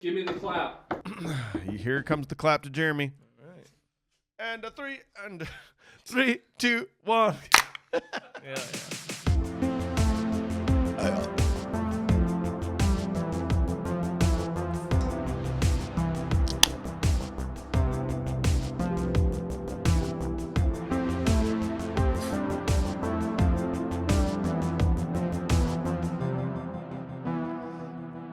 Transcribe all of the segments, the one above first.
Give me the clap. Here comes the clap to Jeremy. All right. And three, two, one. Yeah.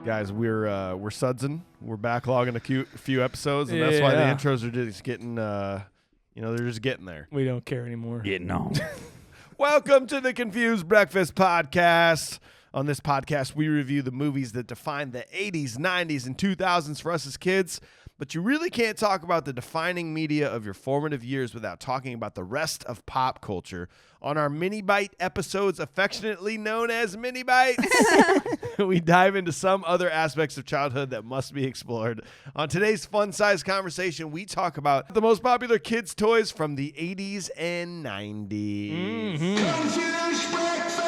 Guys, we're sudsing. We're backlogging a few episodes, and that's why the intros are just getting, they're just getting there. We don't care anymore. Getting on. Welcome to the Confused Breakfast Podcast. On this podcast, we review the movies that defined the 80s, 90s, and 2000s for us as kids. But you really can't talk about the defining media of your formative years without talking about the rest of pop culture. On our MINI-BYTE episodes, affectionately known as MINI-BYTEs, we dive into some other aspects of childhood that must be explored. On today's fun-sized conversation, we talk about the most popular kids' toys from the 80s and 90s. Confused breakfast.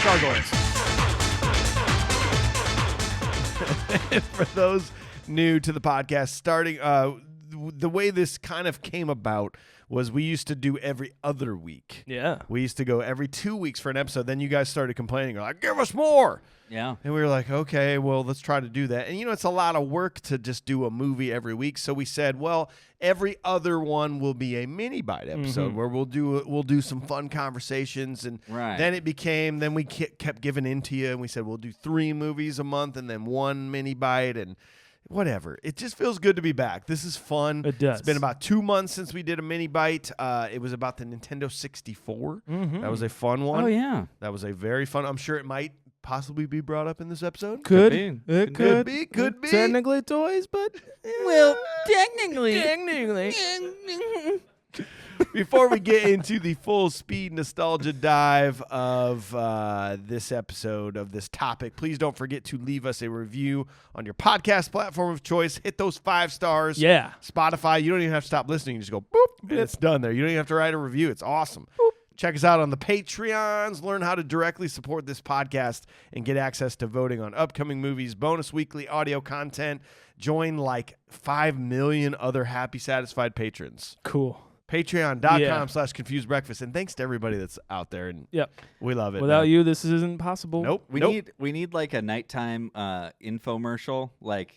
Gargoyles. For those new to the podcast, starting the way this kind of came about was we used to do every other week. Yeah. We used to go every 2 weeks for an episode. Then you guys started complaining. You're like, give us more. Yeah. And we were like, okay, well, let's try to do that. And, it's a lot of work to just do a movie every week. So we said, well, every other one will be a MINI-BYTE episode where we'll do some fun conversations. And then we kept giving in to you. And we said, we'll do 3 movies a month and then 1 MINI-BYTE and whatever. It just feels good to be back. This is fun. It does. It's been about 2 months since we did a MINI-BYTE. It was about the Nintendo 64. That was a fun one. Oh, yeah. That was a very fun. I'm sure it might possibly be brought up in this episode. Could be. It Could be. Technically toys, but Well, technically. Before we get into the full speed nostalgia dive of this episode of this topic, please don't forget to leave us a review on your podcast platform of choice. Hit those 5 stars. yeah. Spotify, you don't even have to stop listening. You just go boop, and it's done there. You don't even have to write a review. It's awesome. Boop. Check us out on the Patreons. Learn how to directly support this podcast and get access to voting on upcoming movies, bonus weekly audio content. Join like 5 million other happy, satisfied patrons. Cool. Patreon.com/Confused Breakfast. And thanks to everybody that's out there. And Yep. we love it. Without you, this isn't possible. Nope. We need like a nighttime infomercial, like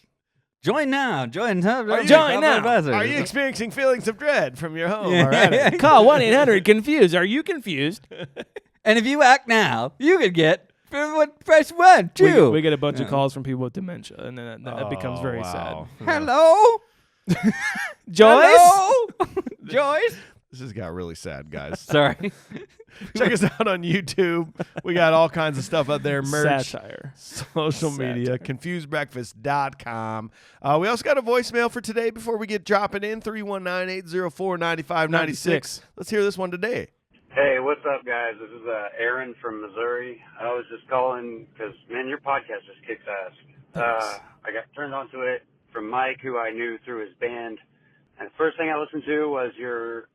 join now, join now. Are you experiencing feelings of dread from your home? Yeah. Or attic? Call 1-800-CONFUSED. Are you confused? And if you act now, you could get press 1, 2. We get a bunch of calls from people with dementia, and then that becomes very wow. sad. Hello? Joyce? Hello? Joyce? This has got really sad, guys. Sorry. Check us out on YouTube. We got all kinds of stuff out there. Merch, Satire. social media, confusedbreakfast.com. We also got a voicemail for today before we get dropping in, 319-804-9596. Let's hear this one today. Hey, what's up, guys? This is Aaron from Missouri. I was just calling because, man, your podcast just kicks ass. I got turned onto it from Mike, who I knew through his band. And the first thing I listened to was your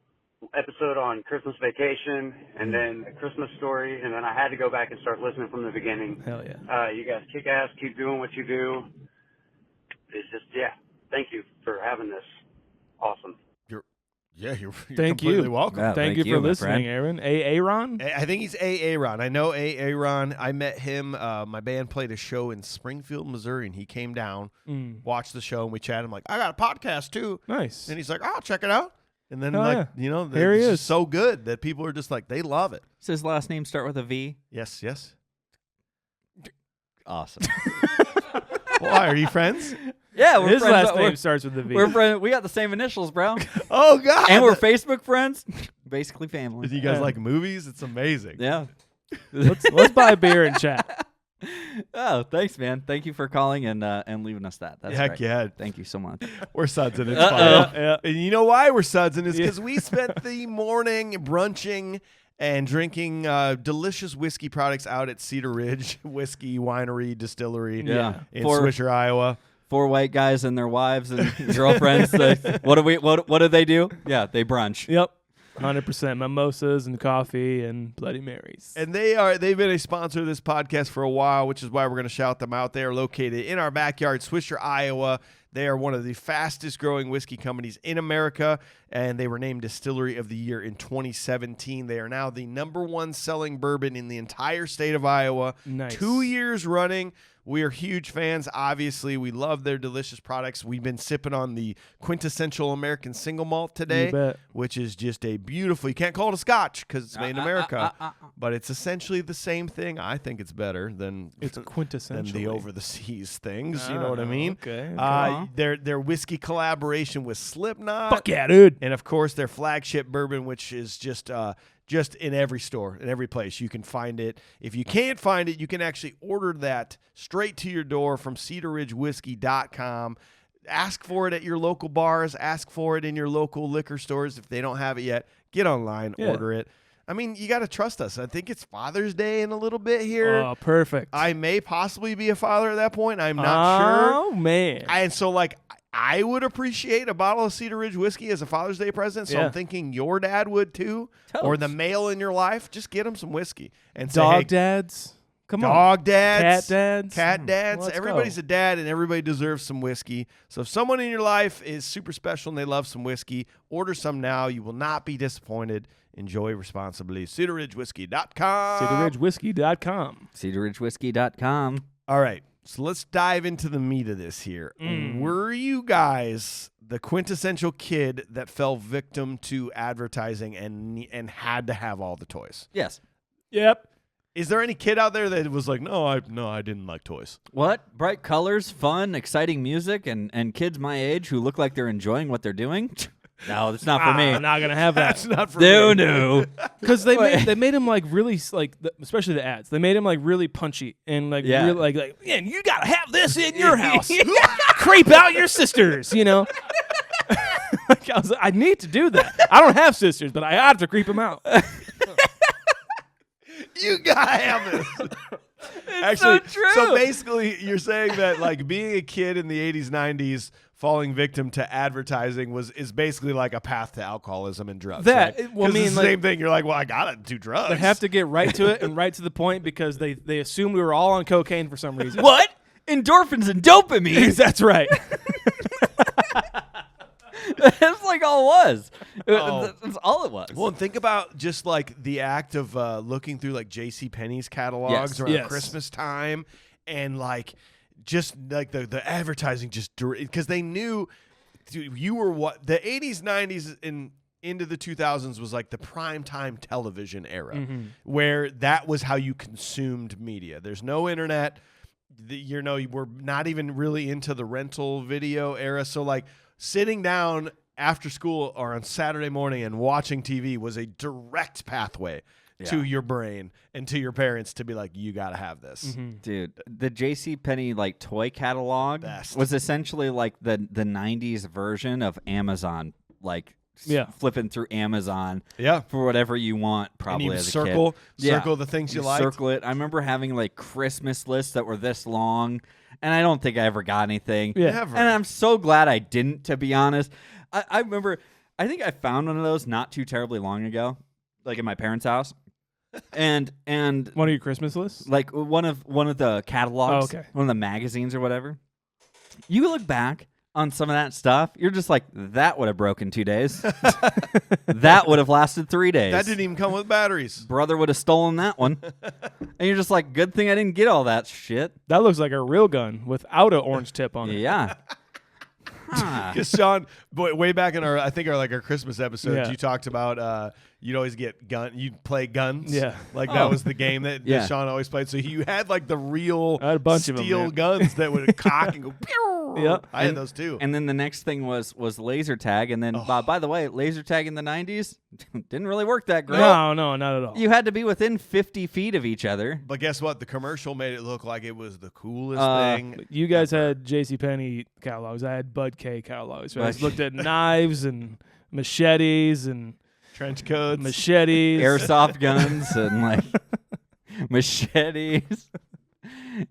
episode on Christmas Vacation and then A Christmas Story. And then I had to go back and start listening from the beginning. Hell yeah. You guys kick ass. Keep doing what you do. It's just, thank you for having this. Awesome. You're Thank completely you. welcome. Thank thank you you, for my listening, friend. Aaron. Aaron? I think he's Aaron. I know Aaron. I met him. My band played a show in Springfield, Missouri, and he came down, watched the show, and we chatted. I'm like, I got a podcast too. Nice. And he's like, I'll check it out. And then, Here he it's is. just so good that people are just like, they love it. Does his last name start with a V? Yes. Awesome. Why, are you friends? Yeah, we're His friends. last name starts with a V. We're friends. We got the same initials, bro. Oh, God. And we're Facebook friends. Basically family. You guys Yeah. like movies? It's amazing. Yeah. Let's buy a beer and chat. Oh, thanks, man. Thank you for calling and leaving us that. That's Heck great. yeah. Thank you so much. We're sudsing. It's Uh-oh. fine. Yeah. And you know why we're sudsing is because we spent the morning brunching and drinking delicious whiskey products out at Cedar Ridge Whiskey Winery Distillery Yeah. in For- Swisher, Iowa. 4 white guys and their wives and girlfriends. What do they do? Yeah, they brunch. Yep. 100% mimosas and coffee and Bloody Marys. And they've been a sponsor of this podcast for a while, which is why we're going to shout them out. They are located in our backyard, Swisher, Iowa. They are one of the fastest growing whiskey companies in America, and they were named Distillery of the Year in 2017. They are now the #1 selling bourbon in the entire state of Iowa. Nice. 2 years running. We are huge fans. Obviously, we love their delicious products. We've been sipping on the quintessential American single malt today, You bet. which is just a beautiful, you can't call it a scotch because it's made in America, but it's essentially the same thing. I think it's better than It's quintessential. than the over-the-seas things. You know what I mean? Okay. Their whiskey collaboration with Slipknot. Fuck yeah, dude. And, of course, their flagship bourbon, which is just in every store, in every place. You can find it. If you can't find it, you can actually order that straight to your door from cedarridgewhiskey.com. Ask for it at your local bars. Ask for it in your local liquor stores. If they don't have it yet, get online, order it. I mean, you got to trust us. I think it's Father's Day in a little bit here. Oh, perfect. I may possibly be a father at that point. I'm not sure. Oh, man. And so, I would appreciate a bottle of Cedar Ridge whiskey as a Father's Day present, so I'm thinking your dad would too, or the male in your life. Just get him some whiskey and say, hey, dads. Come on. dog dads, Cat dads. cat dads. Let's Everybody's go. a dad, and everybody deserves some whiskey. So if someone in your life is super special and they love some whiskey, order some now. You will not be disappointed. Enjoy responsibly. CedarRidgeWhiskey.com. CedarRidgeWhiskey.com. CedarRidgeWhiskey.com. All right. So let's dive into the meat of this here. Were you guys the quintessential kid that fell victim to advertising and had to have all the toys? Yes. Yep. Is there any kid out there that was like, no, I didn't like toys? What? Bright colors, fun, exciting music, and kids my age who look like they're enjoying what they're doing? No, that's not for me. I'm not gonna have that. That's not for No, me. no. Because they made him like really especially the ads. They made him like really punchy and like Yeah. really, like man, you gotta have this in your house. Creep out your sisters, you know. Like, I was like, I need to do that. I don't have sisters, but I have to creep them out. You gotta have this. Actually, so true. so basically, you're saying that like being a kid in the 80s, 90s, falling victim to advertising is basically like a path to alcoholism and drugs. That- right? well, I 'Cause mean, it's the like- same thing. You're like, well, I gotta do drugs. They have to get right to it and right to the point because they assume we were all on cocaine for some reason. What? Endorphins and dopamine. That's right. That's like all it was. Oh. That's all it was. Well, and think about just like the act of looking through like JCPenney's catalogs Yes. around Yes. Christmas time, and like just like the advertising just because they knew you were what the 80s, 90s, and into the 2000s was like the prime time television era, where that was how you consumed media. There's no internet. We're not even really into the rental video era. So like sitting down after school or on Saturday morning and watching TV was a direct pathway to your brain and to your parents to be like, you got to have this. Dude, the JCPenney like toy catalog Best. was essentially like the 90s version of Amazon, like flipping through Amazon Yeah. for whatever you want, And probably you as a circle kid. the things you You like. circle it. I remember having like Christmas lists that were this long, and I don't think I ever got anything. Yeah. Never. And I'm so glad I didn't, to be honest. I remember, I think I found one of those not too terribly long ago, like in my parents' house. And One of your Christmas lists? like one of the catalogs, Oh, okay. one of the magazines or whatever. You look back on some of that stuff, you're just like, that would have broken 2 days. That would have lasted 3 days. That didn't even come with batteries. Brother would have stolen that one. And you're just like, good thing I didn't get all that shit. That looks like a real gun without an orange tip on it. Yeah. Huh. Because Sean, way back in our Christmas episodes, Yeah. you talked about you'd always get you'd play guns. Yeah. Like that Oh. was the game that Yeah. Sean always played. So you had like the real I had a bunch of 'em, steel man. guns that would cock and go pew. Yep. I had those too. And then the next thing was laser tag. And then, by the way, laser tag in the 90s didn't really work that great. No, not at all. You had to be within 50 feet of each other. But guess what? The commercial made it look like it was the coolest thing. You guys had JCPenney catalogs. I had Bud K catalogs. So I just Bud- looked at knives and machetes and Trench coats. machetes. Airsoft guns and like machetes.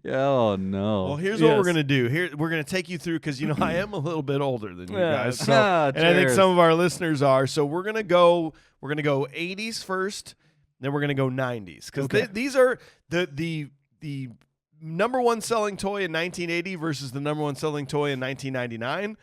Oh no. Well, here's what we're Yes. going to do. Here we're going to take you through because I am a little bit older than you Yeah. guys. So, Ah, and I think cheers. some of our listeners are. So we're going to go 80s first, then we're going to go 90s because Okay. these are the number one selling toy in 1980 versus the number one selling toy in 1999.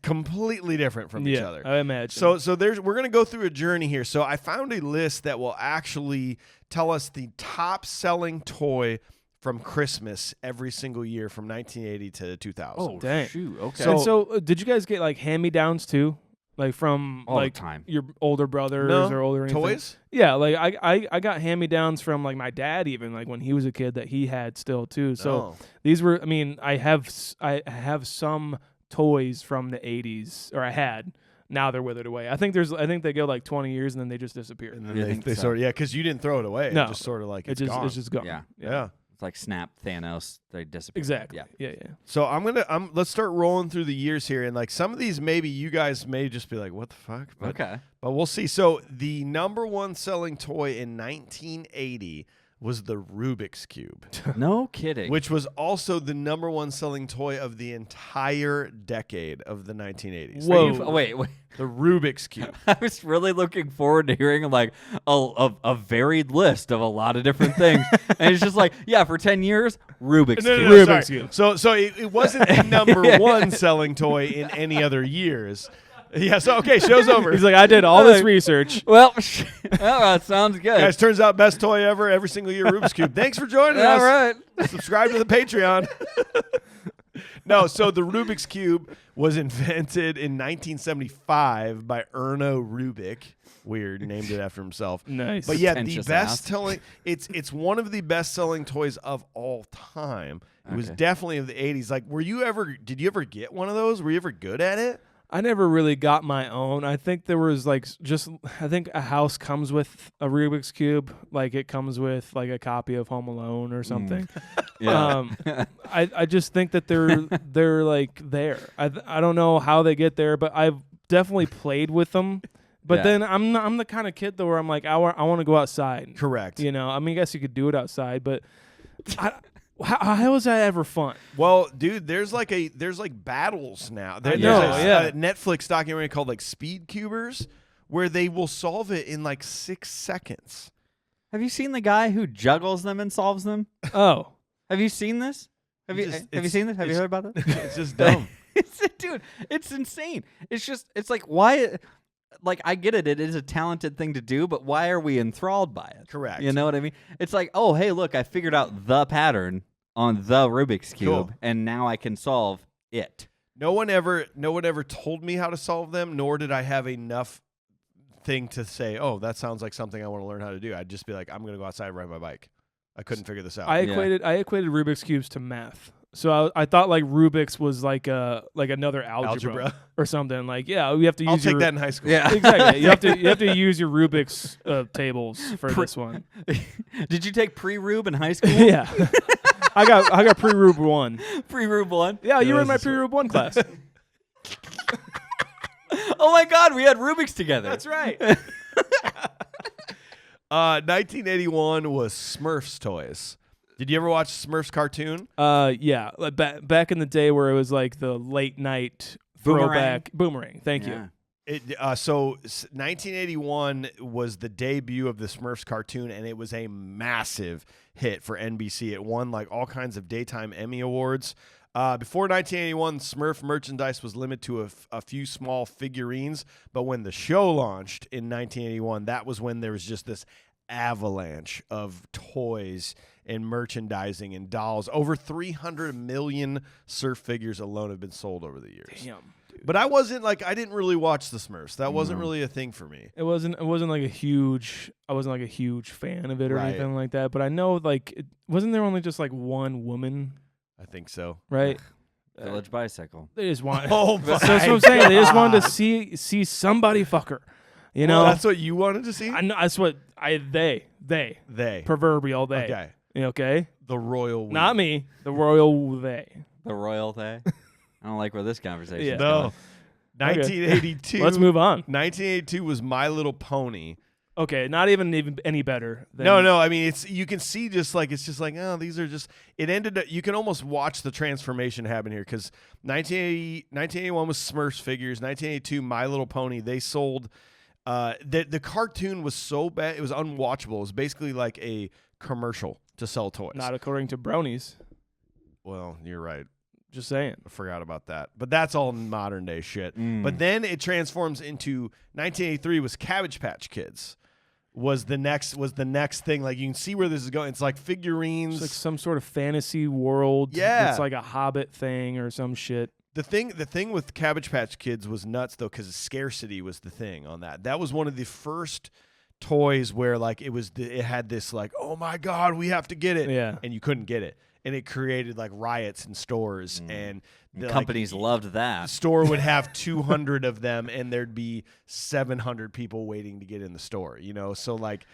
Completely different from each other. I imagine. So we're going to go through a journey here. So I found a list that will actually tell us the top selling toy from Christmas every single year from 1980 to 2000. Oh, dang. shoot. Okay. So did you guys get like hand-me-downs too? Like from All the like time. your older brothers No. or older anything? Toys? Yeah, like I got hand-me-downs from like my dad even like when he was a kid that he had still too. So No. these were, I mean, I have some toys from the 80s, or I had. Now they're withered away. I think they go like 20 years and then they just disappear. And then You they, think they so? sort of, because you didn't throw it away. No. It just sort of like It's gone. just gone. Yeah. Yeah. It's like Snap, Thanos. They disappear. Exactly. Yeah. Yeah. So let's start rolling through the years here, and like some of these maybe you guys may just be like, what the fuck? But, Okay. but we'll see. So the number one selling toy in 1980 was the Rubik's Cube, No kidding. which was also the number one selling toy of the entire decade of the 1980s. Whoa. Wait. The Rubik's Cube. I was really looking forward to hearing like a varied list of a lot of different things, and it's just like, yeah, for 10 years, Rubik's No, Cube. Rubik's sorry. Cube. So it wasn't the number one selling toy in any other years. Yeah, so okay, show's over. He's like, I did all this research. Well, that sounds good. Guys, turns out best toy ever every single year, Rubik's Cube. Thanks for joining All us. right. Subscribe to the Patreon. No, so the Rubik's Cube was invented in 1975 by Erno Rubik. Weird, named it after himself. Nice. But yeah, the Pretentious best ass. selling it's one of the best selling toys of all time. It was Okay. definitely of the 80s. Like, did you ever get one of those? Were you ever good at it? I never really got my own. I think there was like I think a house comes with a Rubik's Cube. Like it comes with like a copy of Home Alone or something. Yeah. I just think that they're like there. I don't know how they get there, but I've definitely played with them. But Yeah. then I'm the kind of kid though where I'm like I want to go outside. Correct. You know, I mean, I guess you could do it outside, but how is that ever fun? Well, dude, there's like battles now. There's know, a Netflix documentary called like Speed Cubers where they will solve it in like 6 seconds. Have you seen the guy who juggles them and solves them? Oh, Have you seen this? Have you seen this? Have you heard about this? It's just dumb. Dude, it's insane. It's like, why? Like, I get it. It is a talented thing to do, but why are we enthralled by it? Correct. You know what I mean? It's like, oh, hey, look, I figured out the pattern on the Rubik's Cube, Cool. and now I can solve it. No one ever told me how to solve them, nor did I have enough thing to say, oh, that sounds like something I want to learn how to do. I'd just be like, I'm going to go outside and ride my bike. I couldn't figure this out. I equated Rubik's cubes to math. So I thought like Rubik's was like another algebra or something. Like, yeah, we have to use I'll take that in high school. Yeah. Exactly. You have to use your Rubik's tables for this one. Did you take pre-Rube in high school? Yeah. I got pre-Rube 1. Pre-Rube 1? Yeah, you were in my this is- pre-Rube 1 class. Oh, my God, we had Rubik's together. That's right. 1981 was Smurfs toys. Did you ever watch Smurfs cartoon? Yeah, like back in the day where it was like the late night throwback boomerang. Thank you. So 1981 was the debut of the Smurfs cartoon, and it was a massive hit for NBC. It won like all kinds of daytime Emmy awards. Before 1981, Smurf merchandise was limited to a few small figurines, but when the show launched in 1981, that was when there was just this avalanche of toys and merchandising and dolls. Over 300 million Surf figures alone have been sold over the years. Damn. But I didn't really watch the Smurfs. That wasn't really a thing for me. I wasn't like a huge fan of it or Right. anything like that. But I know like wasn't there only just like one woman, I think so. right? Village Bicycle. They just want. Oh, So that's what I'm saying. They just wanted to see somebody fuck her. You know, that's what you wanted to see? I know that's what they They. proverbial they. Okay. Okay, The royal we. not me. The royal they. The royal thing. I don't like where this conversation Yeah. is No. going. 1982. Let's move on. 1982 was My Little Pony. Okay, not even any better. Than No. I mean, you can see it's just like, oh, these are just. It ended up. You can almost watch the transformation happen here because 1981 was Smurfs figures. 1982, My Little Pony. They sold. The cartoon was so bad it was unwatchable. It was basically like a commercial to sell toys. Not according to Bronies. Well, you're right. Just saying. I forgot about that. But that's all modern day shit. But then it transforms into 1983 was Cabbage Patch Kids. Was the next thing. Like, you can see where this is going. It's like figurines. It's like some sort of fantasy world. Yeah. It's like a Hobbit thing or some shit. The thing with Cabbage Patch Kids was nuts though, because scarcity was the thing on that. That was one of the first toys where like it had this like, oh my God, we have to get it. Yeah. And you couldn't get it. And it created like riots in stores and Companies loved that. The store would have 200 of them and there'd be 700 people waiting to get in the store, So like,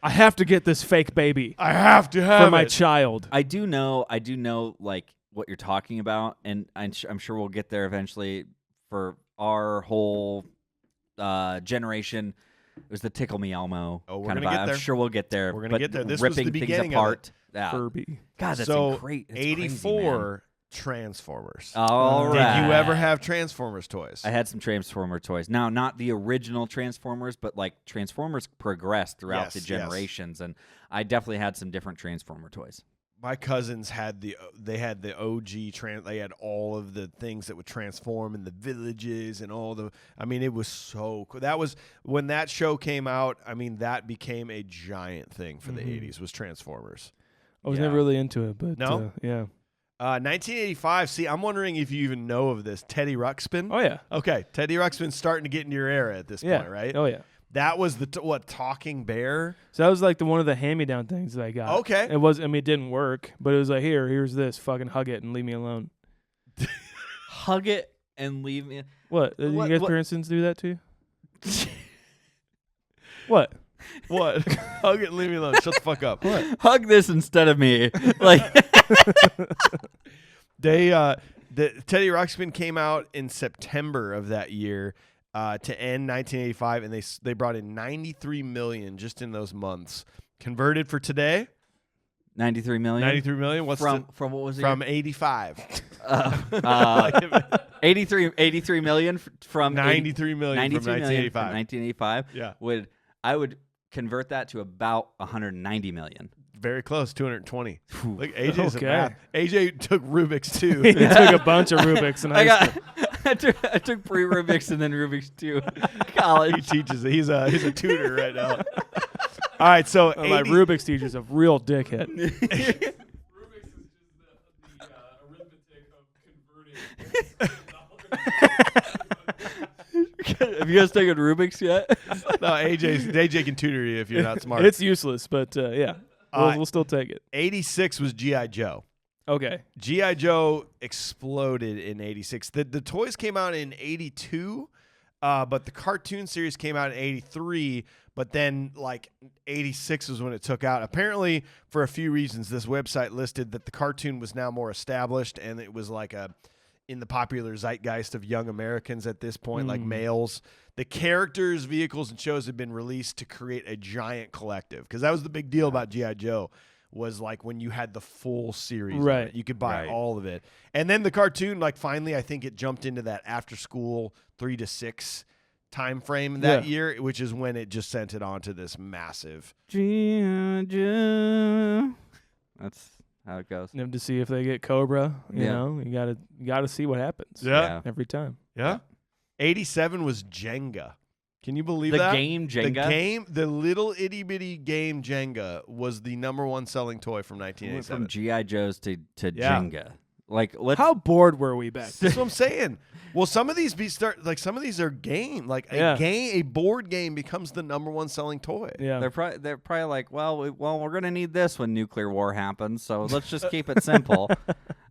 I have to get this fake baby I have to have for my it. child. I do know like what you're talking about, and I'm sure we'll get there eventually. For our whole generation, it was the Tickle Me Elmo. Oh, we're kind gonna of get there. I'm sure we'll get there. We're gonna but get there. This was ripping the things beginning of apart. Yeah. Furby. God, that's So great. That's 84 Transformers. All right. Did you ever have Transformers toys? I had some Transformer toys. Now, not the original Transformers, but like Transformers progressed throughout the generations, and I definitely had some different Transformer toys. My cousins had the OG they had all of the things that would transform in the villages and it was so cool. That was when that show came out. I mean, that became a giant thing for the 80s was Transformers. I was never really into it, but no? Yeah. 1985. See, I'm wondering if you even know of this. Teddy Ruxpin. Oh yeah. Okay, Teddy Ruxpin's starting to get into your era at this point, right? Oh yeah. That was the talking bear. So that was like one of the hand-me-down things that I got. Okay. It was. I mean, it didn't work, but it was like, here's this. Fucking hug it and leave me alone. Hug it and leave me. What? Did you guys, for instance, do that to you? What? What? Hug it and leave me alone. Shut the fuck up. What? Hug this instead of me. Like the Teddy Ruxpin came out in September of that year to end 1985, and they brought in $93 million just in those months. Converted for today, 93 million. 93 million. What's from what was it? From 85. 83 million from 93 million 93 from 1985. From 1985. Yeah. I would convert that to about 190 million. Very close, 220. Look, AJ's Okay. at math. AJ took Rubik's too. He took a bunch of Rubik's and I took pre-Rubik's and then Rubik's too. College. He teaches it. He's a tutor right now. All right, so my Rubik's teacher's a real dickhead. Rubik's is just the arithmetic of converting. Have you guys taken Rubik's yet? No, AJ can tutor you if you're not smart. It's useless, but yeah, we'll still take it. 86 was G.I. Joe. Okay. G.I. Joe exploded in 86. The toys came out in 82, but the cartoon series came out in 83, but then like 86 was when it took out. Apparently, for a few reasons, this website listed that the cartoon was now more established and it was like in the popular zeitgeist of young Americans at this point, like males. The characters, vehicles, and shows had been released to create a giant collective, because that was the big deal about G.I. Joe, was like when you had the full series. Right. You could buy all of it. And then the cartoon, like finally, I think it jumped into that after school 3 to 6 time frame that year, which is when it just sent it on to this massive. G.I. Joe. That's how it goes. And to see if they get Cobra, you know, you gotta see what happens. Yeah. Every time. Yeah. 87 was Jenga. Can you believe The that? game Jenga? The little itty bitty game Jenga was the #1 selling toy from Went 1987. from G.I. Joes to Yeah. Jenga. Like, let's. How bored were we back then? That's what I'm saying. Well, some of these some of these are game. Like a board game becomes the #1 selling toy. Yeah. They're probably like, well, we're gonna need this when nuclear war happens, so let's just keep it simple.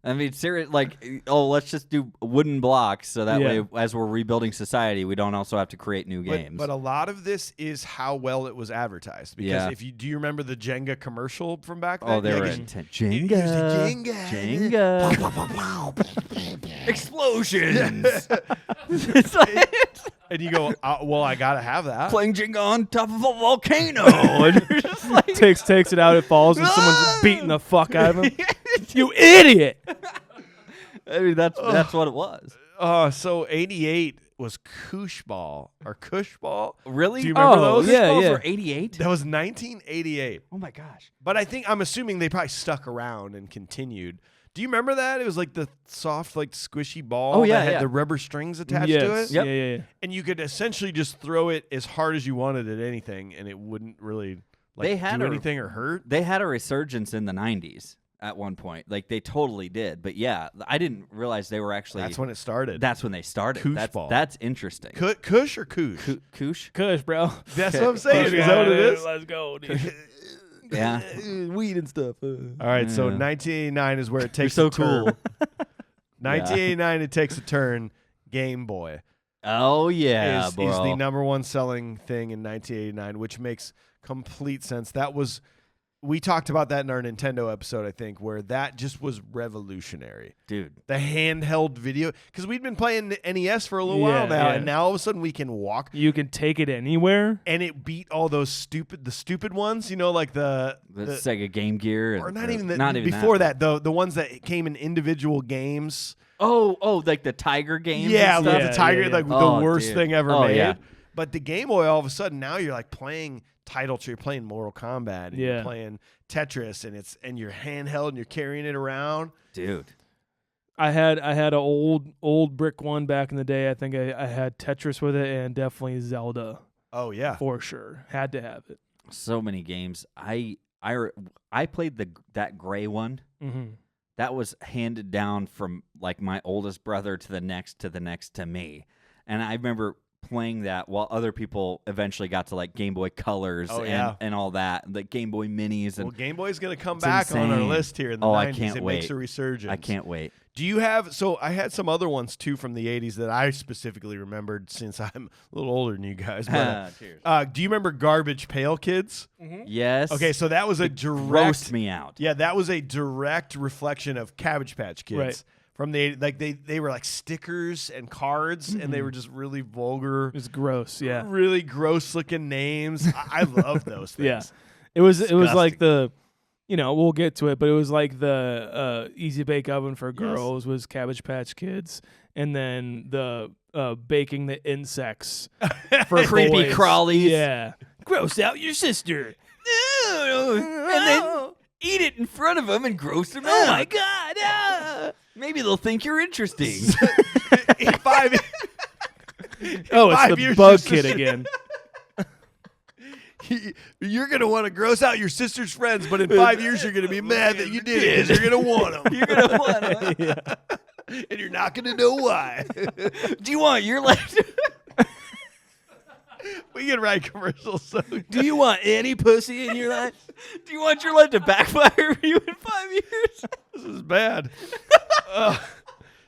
I mean, serious, like, let's just do wooden blocks so that way, as we're rebuilding society, we don't also have to create new games. But a lot of this is how well it was advertised. Because do you remember the Jenga commercial from back then? Oh, they were Jenga. Jenga. Explosions. It's like, And you go, well, I gotta have that. Playing Jenga on top of a volcano. And you're just like, takes it out, it falls, and someone's beating the fuck out of him. You idiot! I mean, that's what it was. So 88 was Koosh Ball or Kush Ball. Really? Do you remember Oh, those? yeah, Balls yeah. were 88? That was 1988. Oh my gosh. But I'm assuming they probably stuck around and continued. Do you remember that? It was like the soft, like squishy ball yeah, that had yeah. the rubber strings attached Yes. to it. Yep. Yeah. And you could essentially just throw it as hard as you wanted at anything, and it wouldn't really They had do a- anything or hurt. They had a resurgence in the 90s at one point. Like, they totally did. But yeah, I didn't realize they were actually. That's when it started. That's when they started. Koosh ball. That's interesting. Kush or Koosh? Koosh? Kush, bro. That's what I'm saying. Is that what it is? Let's go, dude. Yeah. Weed and stuff. All right, so Yeah. 1989 is where it takes so a turn. cool. 1989, it takes a turn. Game Boy Oh, yeah, is bro. the number one selling thing in 1989, which makes complete sense. We talked about that in our Nintendo episode, I think, where that just was revolutionary. Dude. The handheld video, because we'd been playing the NES for a little Yeah, while now, yeah. and now all of a sudden we can walk, You can take it anywhere. and it beat all those stupid ones, like The Sega Game Gear. or and not the- even not even before that, the ones that came in individual games. Oh, like the Tiger games. Yeah, and like stuff? the Tiger, yeah. like Oh, the worst dude. thing ever Oh, made. yeah. But the Game Boy, all of a sudden, now you're like playing Title, you're playing Mortal Kombat, and you're Yeah. playing Tetris, and you're handheld and you're carrying it around. Dude. I had an old brick one back in the day. I think I had Tetris with it and definitely Zelda Oh yeah, for sure. Had to have it. So many games. I played that gray one. Mm-hmm. That was handed down from like my oldest brother to the next to me. And I remember playing that while other people eventually got to like Game Boy Colors Oh, yeah. and all that, like Game Boy Minis. And well, Game Boy's gonna come It's back on our insane. list here in the Oh, 90s. I can't it wait. makes a resurgence. I can't wait. Do you have? So I had some other ones too from the 80s that I specifically remembered since I'm a little older than you guys. But, Cheers. do you remember Garbage Pail Kids? Yes. Okay, so that was a Roast direct. me out. Yeah, that was a direct reflection of Cabbage Patch Kids. Right. From the like they were like stickers and cards, and they were just really vulgar, It was gross. Yeah. really gross looking names. I love those things. Yeah. It was like Disgusting. we'll get to it, but it was like the Easy Bake Oven for girls was Cabbage Patch Kids, and then the baking the insects for Creepy boys. crawlies. Yeah. Gross out your sister. And then eat it in front of them and gross them out. Oh my god! Maybe they'll think you're interesting. In 5 Oh, it's 5 the years, bug your kid sister- again. You're gonna want to gross out your sister's friends, but in 5 years you're gonna be mad that you did it because you're gonna want them. You're gonna want to. And you're not gonna know why. Do you want your life? We can write commercials. So Do you want any pussy in your life? Do you want your life to backfire you in 5 years? this is bad.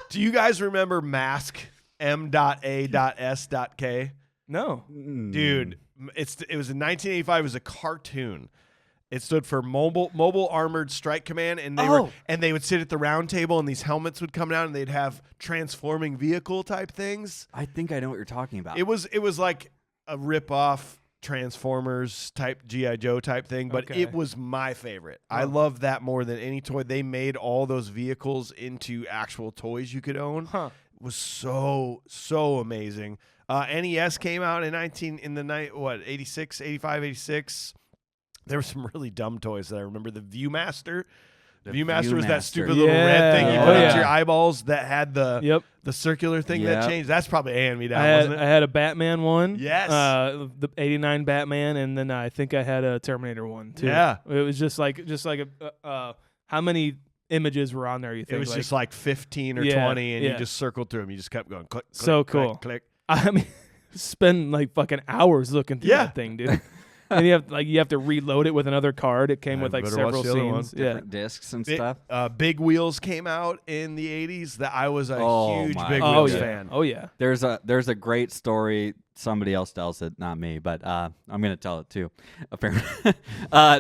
Do you guys remember Mask M.A.S.K? No. Dude, it was in 1985. It was a cartoon. It stood for Mobile Armored Strike Command, and they would sit at the round table, and these helmets would come down, and they'd have transforming vehicle type things. I think I know what you're talking about. It was like a rip off Transformers type G.I. Joe type thing, but Okay. it was my favorite. I love that more than any toy. They made all those vehicles into actual toys you could own. Huh. It was so amazing. NES came out in 86, 85, 86. There were some really dumb toys that I remember. The Viewmaster. The Viewmaster was that Viewmaster. stupid little red thing you Yeah. put Oh, into yeah. your eyeballs that had the Yep. circular thing Yeah. that changed. That's probably a hand-me-down, I wasn't it? had a Batman one. Yes. The 89 Batman, and then I think I had a Terminator one too. Yeah. It was just like how many images were on there? You think It was just like 15 or Yeah, 20, and you yeah. just circled through them. You just kept going. Click, click, So click, cool. Click. I mean, spend like fucking hours looking through Yeah. that thing, dude. And you have to reload it with another card. It came Yeah, with like better watch several the other one. scenes. Yeah. Different discs and stuff. Big Wheels came out in the 80s. That I was a Oh huge my Big God. Wheels yeah. fan. Oh yeah. There's a great story. Somebody else tells it, not me, but I'm gonna tell it too. Apparently,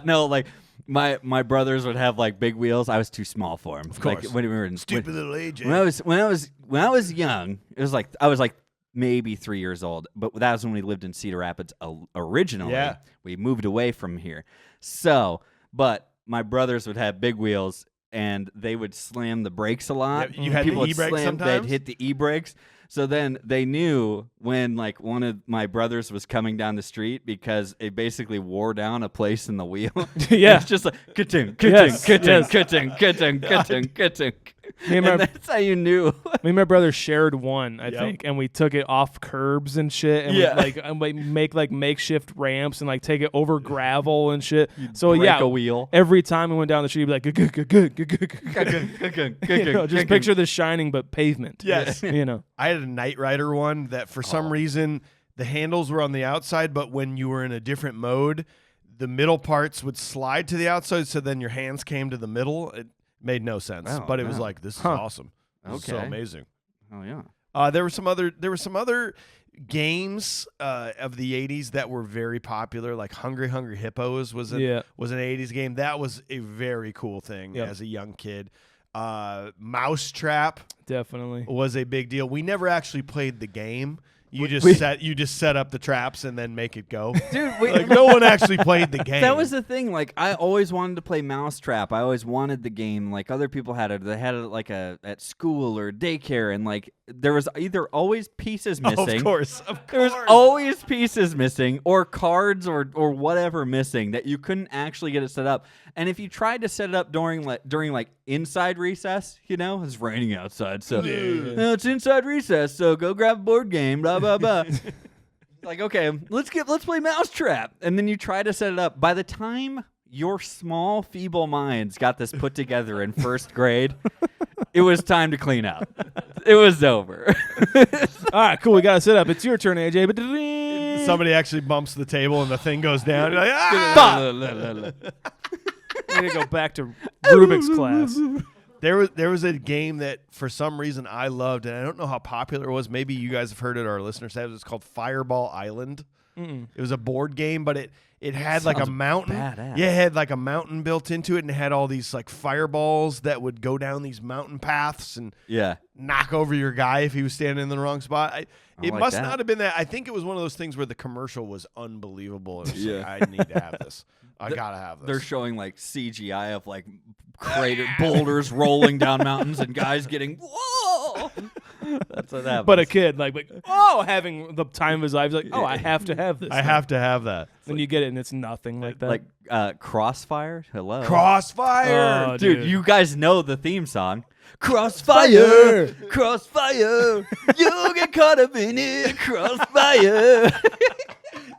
no, like my brothers would have like big wheels. I was too small for them. Of course. Like, when we were in Stupid little AJ. when I was young, it was like I was like maybe 3 years old, but that was when we lived in Cedar Rapids originally. Yeah. We moved away from here. So, but my brothers would have big wheels, and they would slam the brakes a lot. Yeah, you had the People would e-brakes slam- sometimes? They'd hit the e-brakes. So then they knew when like one of my brothers was coming down the street because it basically wore down a place in the wheel. Yeah. It's just like ka-ting, Yes, ka-ting, yes. ka-ting, ka-ting, ka-ting, ka-ting. Me and And my- that's how you knew. Me and my brother shared one, I Yep. think, and we took it off curbs and shit, and Yeah. we make like makeshift ramps and like take it over gravel and shit. So break yeah, a wheel. every time we went down the street, we'd be like, just picture The Shining but pavement. Yes. You know. I had a Knight Rider one that for some reason the handles were on the outside, but when you were in a different mode, the middle parts would slide to the outside, so then your hands came to the middle. It made no sense, Oh, but it was wow. like, this is awesome. This is so Okay. amazing. Oh yeah. There were some other games of the 80s that were very popular, like Hungry Hippos was an 80s game. That was a very cool thing Yep. as a young kid. Mousetrap Definitely. was a big deal. We never actually played the game. You just set up the traps and then make it go. Dude, Like no one actually played the game. that was the thing. Like I always wanted to play Mousetrap. I always wanted the game. Like other people had it. They had it like at school or daycare, and like there was either always pieces missing. Of course. There was always pieces missing, or cards, or whatever missing that you couldn't actually get it set up. And if you tried to set it up during like inside recess, it's raining outside, so "No, it's inside recess, so go grab a board game. Blah blah blah." Like, okay, let's play Mousetrap, and then you try to set it up. By the time your small, feeble minds got this put together in first grade, it was time to clean up. It was over. All right, cool. We got to set up. It's your turn, AJ. Somebody actually bumps the table and the thing goes down. You're like, ah! We're gonna go back to Rubik's class. There was a game that for some reason I loved, and I don't know how popular it was. Maybe you guys have heard it, our listeners have. It's called Fireball Island. It was a board game, but it had like a Sounds mountain. badass. Yeah, it had like a mountain built into it, and it had all these like fireballs that would go down these mountain paths and Yeah. knock over your guy if he was standing in the wrong spot. It like must that. not have been that. I think it was one of those things where the commercial was unbelievable. It was Yeah. like, I need to have this. I gotta have this. They're showing like CGI of like crater boulders rolling down mountains and guys getting whoa. That's what happens. But a kid like having the time of his life, he's like, I have to have this. I have to have that. Then you get it, and it's nothing like that. like Crossfire. Hello, Crossfire. Oh, dude. dude. You guys know the theme song. Crossfire, crossfire. You get caught up in it. Crossfire.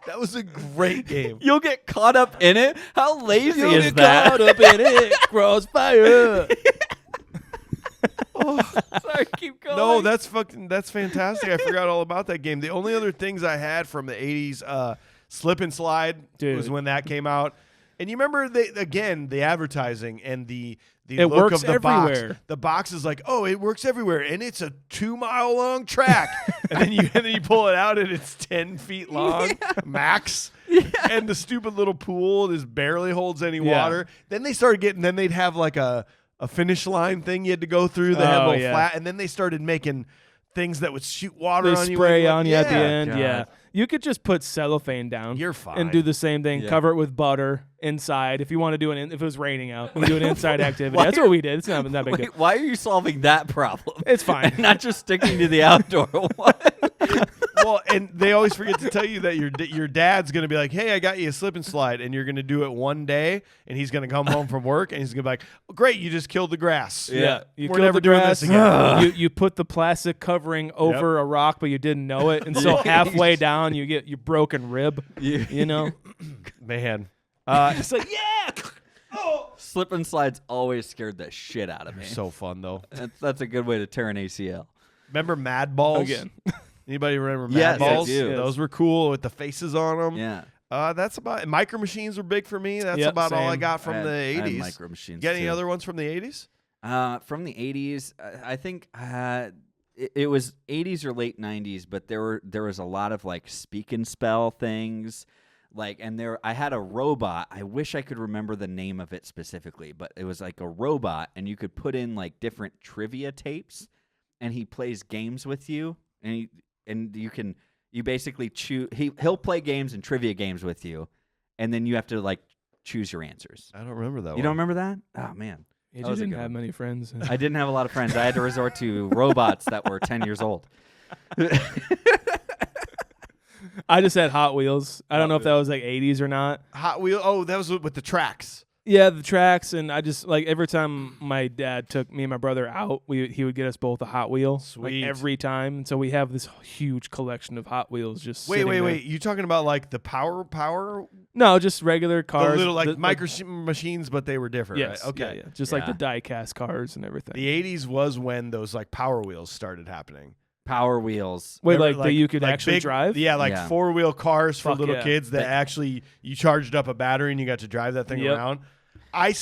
That was a great game. You'll get caught up in it. How lazy You'll is get that? caught up in it. Crossfire. Sorry, keep going. No, that's fantastic. I forgot all about that game. The only other things I had from the 80s, Slip and Slide Dude. was when that came out. And you remember the advertising and the It look works of the box. everywhere. The box is like, oh, it works everywhere, and it's a 2-mile long track. and then you pull it out, and it's 10 feet long max. And the stupid little pool just barely holds any water. Then they started getting. Then they'd have like a finish line thing you had to go through. They had a little flat, and then they started making things that would shoot water They on you. spray Like, on you at the yeah. end. God. Yeah. You could just put cellophane down. You're fine. And do the same thing. Yeah. Cover it with butter inside. If you want to do if it was raining out, we do an inside activity. That's what we did. It's not that big. Wait, why are you solving that problem? It's fine. And not just sticking to the outdoor one. Well, and they always forget to tell you that your dad's going to be like, hey, I got you a slip and slide, and you're going to do it one day, and he's going to come home from work, and he's going to be like, oh, great, you just killed the grass. Yeah. You We're killed never the doing grass. this again. you put the plastic covering over a rock, but you didn't know it. And so halfway down, you get your broken rib. You know? Man. It's like, yeah. Slip and slides always scared the shit out of me. So fun, though. That's a good way to tear an ACL. Remember Mad Balls? Again. Anybody remember Mad Yes, I Balls? do. Those were cool with the faces on them. Yeah. That's about Micro Machines were big for me. That's Yep, about all I same. got from the I had 80s. Micro Machines. You got any too. other ones from the 80s? From the 80s, I think it was 80s or late 90s, but there was a lot of like speak and spell things. I had a robot. I wish I could remember the name of it specifically, but it was like a robot, and you could put in like different trivia tapes, and he plays games with you, and and you basically choose. He'll play games and trivia games with you, and then you have to like choose your answers. I don't remember that. You don't remember that? Oh man, You was a didn't good have one. many friends. I didn't have a lot of friends. I had to resort to robots that were 10 years old. I just had Hot Wheels. I don't know if that was like 80s or not. Hot Wheel. Oh, that was with the tracks. Yeah, the tracks, and I just like every time my dad took me and my brother out, he would get us both a Hot Wheel. Sweet. Like every time. And so we have this huge collection of Hot Wheels just Wait. sitting there. You talking about like the power? No, just regular The cars. little like the- micro machines, but they were different. Yes. Right? Okay. Yeah. Just like the Yeah. die-cast cars and everything. The 80s was when those like Power Wheels started happening. Power Wheels. Wait, Remember, like that you could like actually big- drive? Yeah, like Yeah. 4-wheel cars for Fuck little yeah. kids that actually you charged up a battery and you got to drive that thing Yep. around. I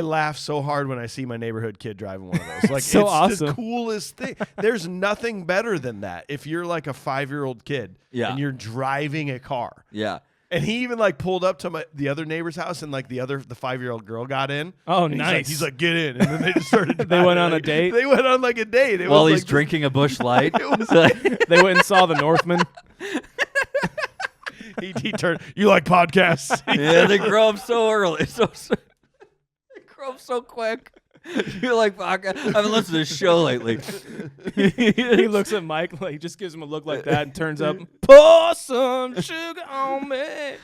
laugh so hard when I see my neighborhood kid driving one of those. Like So it's awesome. the coolest thing. There's nothing better than that. If you're like a 5-year-old kid Yeah. and you're driving a car. Yeah. And he even like pulled up to the other neighbor's house and like the 5-year-old girl got in. Oh, And nice. He's like, get in. And then they just started They driving. went on a Like, date? They went on like a date. It While was he's like drinking a Busch Light. They went and saw the Northman. he turned. You like podcasts? Yeah, they grow up so early. They grow up so quick. You're like, fuck, I haven't listened to this show lately. He looks at Mike, like just gives him a look like that, and turns up. Pour some sugar on me.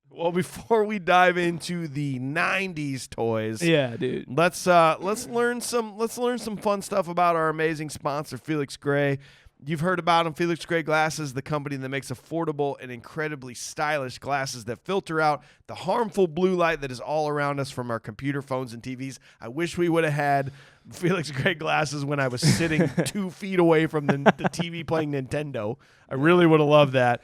Well, before we dive into the 90s toys, Yeah, dude. let's learn some fun stuff about our amazing sponsor, Felix Gray. You've heard about them, Felix Gray Glasses, the company that makes affordable and incredibly stylish glasses that filter out the harmful blue light that is all around us from our computer, phones, and TVs. I wish we would have had Felix Gray Glasses when I was sitting 2 feet away from the TV playing Nintendo. I really would have loved that.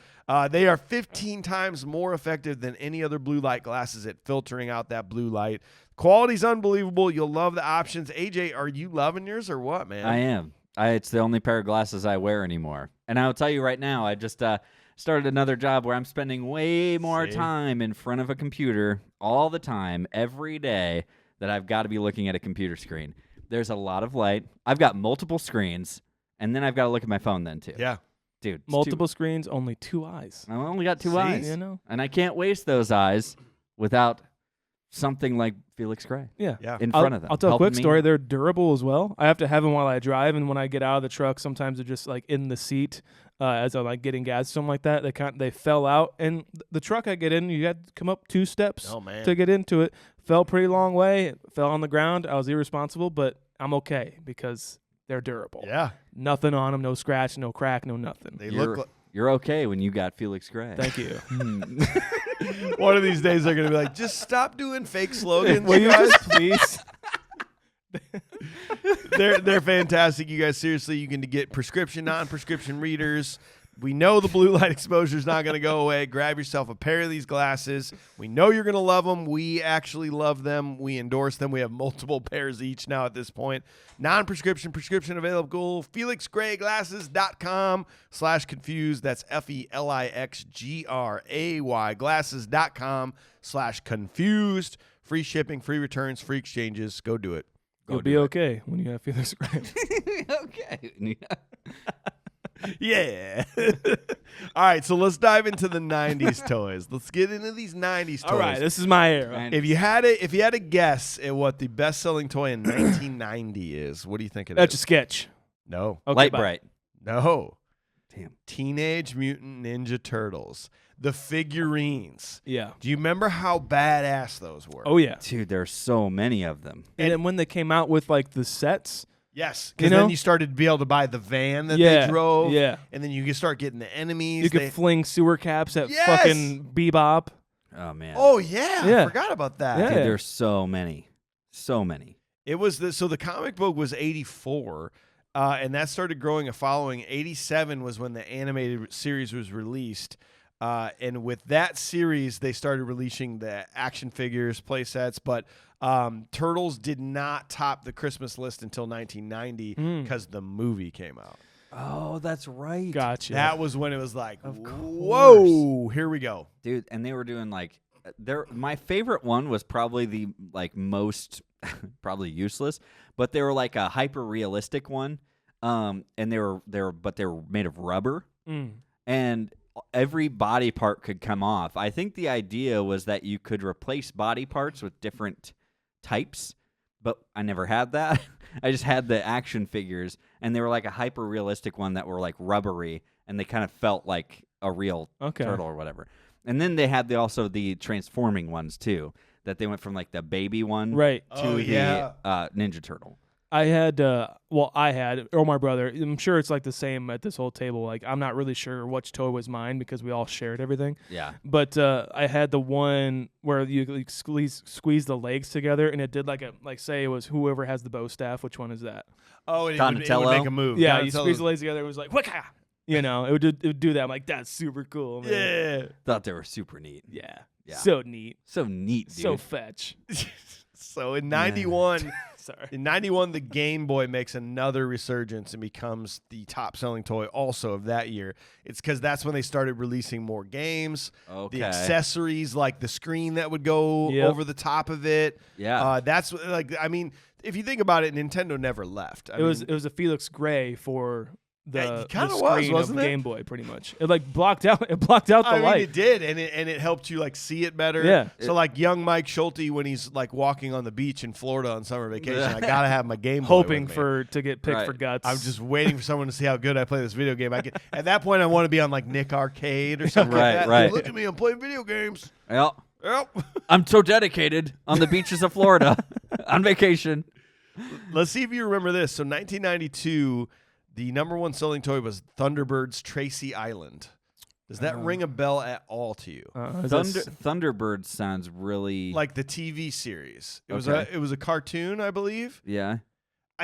They are 15 times more effective than any other blue light glasses at filtering out that blue light. Quality's unbelievable. You'll love the options. AJ, are you loving yours or what, man? I am. It's the only pair of glasses I wear anymore. And I'll tell you right now, I just started another job where I'm spending way more time in front of a computer all the time, every day, that I've got to be looking at a computer screen. There's a lot of light. I've got multiple screens, and then I've got to look at my phone then, too. Yeah. Dude. it's Multiple screens, only 2 eyes. I only got 2 See? eyes. You know? And I can't waste those eyes without something like Felix Gray Yeah. Yeah. in front of them. I'll tell a helping quick me. story. They're durable as well. I have to have them while I drive, and when I get out of the truck, sometimes they're just like in the seat as I'm like getting gas, something like that. They fell out, and the truck I get in, you had to come up 2 steps Oh, man. to get into it. Fell pretty long way. Fell on the ground. I was irresponsible, but I'm okay because they're durable. Yeah. Nothing on them. No scratch. No crack. No nothing. They You're, look you're okay when you got Felix Gray. Thank you. like one of these days they're going to be like, just stop doing fake slogans. Will you guys. just please? They're fantastic. You guys, seriously, you can get prescription, non-prescription readers. We know the blue light exposure is not going to go away. Grab yourself a pair of these glasses. We know you're going to love them. We actually love them. We endorse them. We have multiple pairs each now at this point. Non-prescription, prescription available. FelixGrayGlasses.com/confused. That's FelixGray glasses.com/confused. Free shipping, free returns, free exchanges. Go do it. Go You'll be do it. okay when you have Felix Gray. Okay. Yeah. All right, so let's dive into the 90s toys. Let's get into these 90s toys. All right, this is my era. If you had a guess at what the best-selling toy in 1990 is, what do you think it That's a is? sketch. No. Okay, Light bye. bright. No. Damn. Teenage Mutant Ninja Turtles. The figurines. Yeah. Do you remember how badass those were? Oh yeah. Dude, there's so many of them. And then when they came out with like the sets, yes. You Because know? then you started to be able to buy the van that Yeah, they drove. yeah. And then you could start getting the enemies. you could They- fling sewer caps at Yes! fucking Bebop. Oh, man. Oh, yeah. Yeah. I forgot about that. Yeah. Dude, there's so many. So many. It was so the comic book was 84, and that started growing a following. 87 was when the animated series was released, and with that series, they started releasing the action figures, play sets, but Turtles did not top the Christmas list until 1990 because the movie came out. Oh, that's right. Gotcha. That was when it was like, Of whoa, here we go. Dude, and they were doing like my favorite one was probably the like most probably useless, but they were like a hyper realistic one. and they were made of rubber, Mm. and every body part could come off. I think the idea was that you could replace body parts with different types, but I never had that. I just had the action figures, and they were like a hyper realistic one that were like rubbery, and they kind of felt like a real turtle or whatever. And then they had also the transforming ones too, that they went from like the baby one to the Ninja Turtle. I had, or my brother. I'm sure it's like the same at this whole table. Like, I'm not really sure which toy was mine because we all shared everything. Yeah. But I had the one where you like, squeeze the legs together, and it did say it was whoever has the bow staff. Which one is that? Oh, it would make a move. Yeah, you squeeze the legs together. It was like, wicka! You know, it would do that. I'm like, that's super cool, man. Yeah. Thought they were super neat. Yeah. Yeah. So neat. So neat, dude. So fetch. So in 91, Sorry. in 91, the Game Boy makes another resurgence and becomes the top-selling toy also of that year. It's because that's when they started releasing more games. Okay. The accessories, like the screen that would go over the top of it. Yeah. That's like, I mean, if you think about it, Nintendo never left. It was a Felix Gray for the it kinda screen wasn't of it? Game Boy, pretty much. It like blocked out the light. It did, and it helped you like see it better. Yeah. So like young Mike Schulte, when he's like walking on the beach in Florida on summer vacation, I gotta have my Game Boy Hoping with me. to get picked Right. for guts. I'm just waiting for someone to see how good I play this video game. At that point, I want to be on like Nick Arcade or something like that. Right. Look at me, I'm playing video games. Well, Yep. I'm so dedicated on the beaches of Florida on vacation. Let's see if you remember this. So 1992, the number one selling toy was Thunderbird's Tracy Island. Does that ring a bell at all to you? Thunderbird sounds really Like the TV series. It was Okay. a cartoon, I believe. yeah.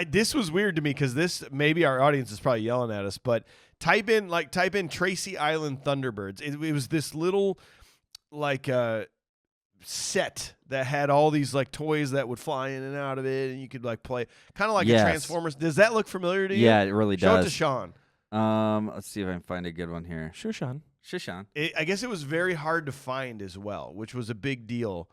This was weird to me because this, maybe our audience is probably yelling at us, but type in Tracy Island Thunderbirds. It was this little set that had all these like toys that would fly in and out of it, and you could like play kind of like Yes. a Transformers. Does that look familiar to you? Yeah, it really Show it does. to Sean. Let's see if I can find a good one here. Sure, Sean. Shishan. I guess it was very hard to find as well, which was a big deal.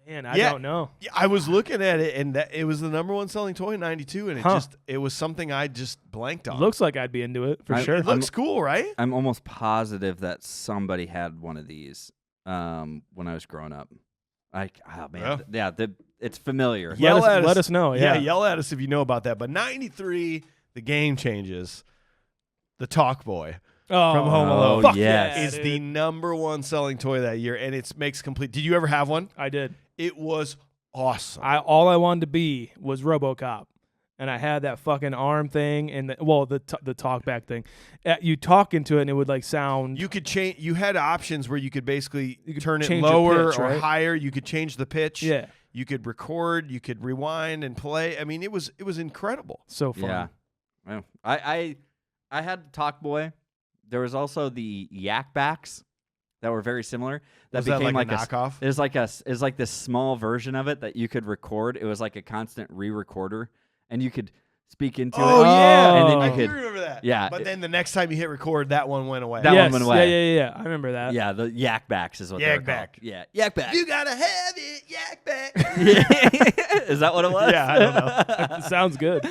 Man, I Yeah. don't know. Yeah, I was looking at it, and it was the number one selling toy in 92, and it was something I just blanked on. Looks like I'd be into it for sure. It looks cool, right? I'm almost positive that somebody had one of these when I was growing up. It's familiar. Yeah. Let us know. Yeah. Yell at us if you know about that. But 93, the game changes. The Talk Boy Oh, from Home Alone fuck yes. yeah, is dude. the number one selling toy that year, and it makes complete. Did you ever have one? I did. It was awesome. All I wanted to be was RoboCop, and I had that fucking arm thing and the talkback thing. You talk into it, and it would like sound. You could change. You had options where you could basically turn it change the lower pitch, or right? higher. You could change the pitch. Yeah. You could record. You could rewind and play. I mean, it was incredible. So fun. Yeah. Well, I had the Talk Boy. There was also the Yak Backs that were very similar. That Was that became like a knockoff? It was like this small version of it that you could record. It was like a constant re-recorder, and you could speak into it. yeah. And then I you do could remember that. yeah. But then the next time you hit record, that one went away. That Yes. one went away. Yeah. I remember that. Yeah, the Yak Backs is what Yak they're called. Back. Yeah, Yak Back. You gotta have it, Yak Back. Is that what it was? Yeah, I don't know. Sounds good.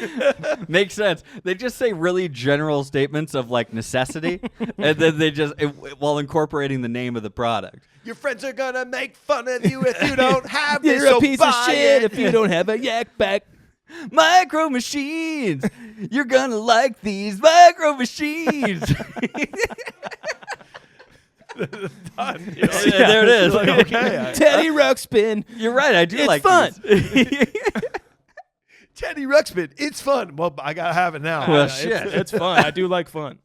Makes sense. They just say really general statements of like necessity, and then they just while incorporating the name of the product. Your friends are gonna make fun of you if you don't have this. You're so a piece of buy shit it. if you don't have a Yak Back. Micro Machines. You're gonna like these Micro Machines. Done. Yeah, there it is. Like, okay. Teddy Ruxpin. You're right. I do It's like fun. these. Teddy Ruxpin. It's fun. Well, I gotta have it now. Well, Yeah, shit. It's fun. I do like fun.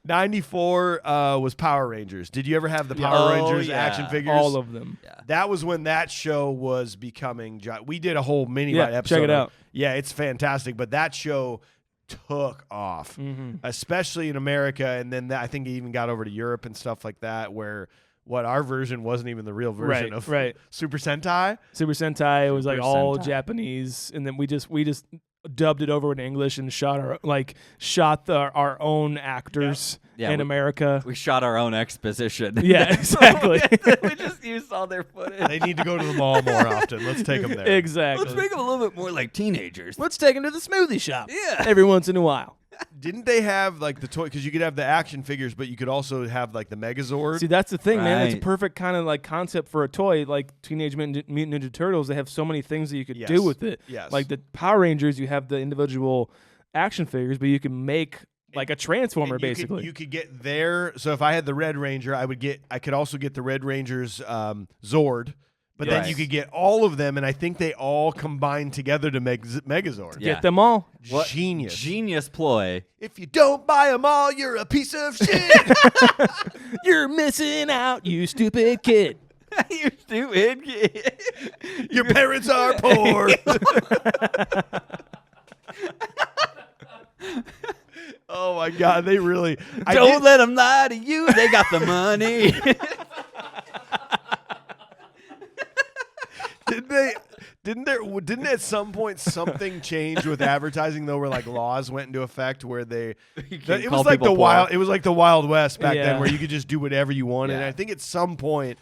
94 was Power Rangers. Did you ever have the Power Oh, Rangers yeah. action figures? All of them. That was when that show was becoming. We did a whole MINI-BYTE episode. check it out. Yeah, it's fantastic. But that show took off, especially in America, and then I think it even got over to Europe and stuff like that. Where our version wasn't even the real version of Super Sentai. Super Sentai. It was like Super all Sentai. Japanese, and then we just dubbed it over in English and shot our own actors Yeah, in we- America. We shot our own exposition. Yeah, exactly. We just used all their footage. They need to go to the mall more often. Let's take them there. Exactly. Let's make them a little bit more like teenagers. Let's take him to the smoothie shop. Yeah. Every once in a while. Didn't they have like the toy? Because you could have the action figures, but you could also have like the Megazord. See, that's the thing, man. It's a Right. perfect kind of like concept for a toy, like Teenage Mutant Ninja Turtles. They have so many things that you could do with it. Yes. Like the Power Rangers, you have the individual action figures, but you can make like a transformer, And you basically. you could get their. So if I had the Red Ranger, I could also get the Red Ranger's Zord. But then Yes. you could get all of them, and I think they all combine together to make Megazord. Yeah. Get them all. What Genius. Genius ploy. If you don't buy them all, you're a piece of shit. You're missing out, you stupid kid. You stupid kid. Your parents are poor. Oh my God, they really. Don't let them lie to you. They got the money. Didn't at some point something change with advertising though, where like laws went into effect where it was like the Wild West back Yeah. then, where you could just do whatever you wanted. And Yeah. I think at some point,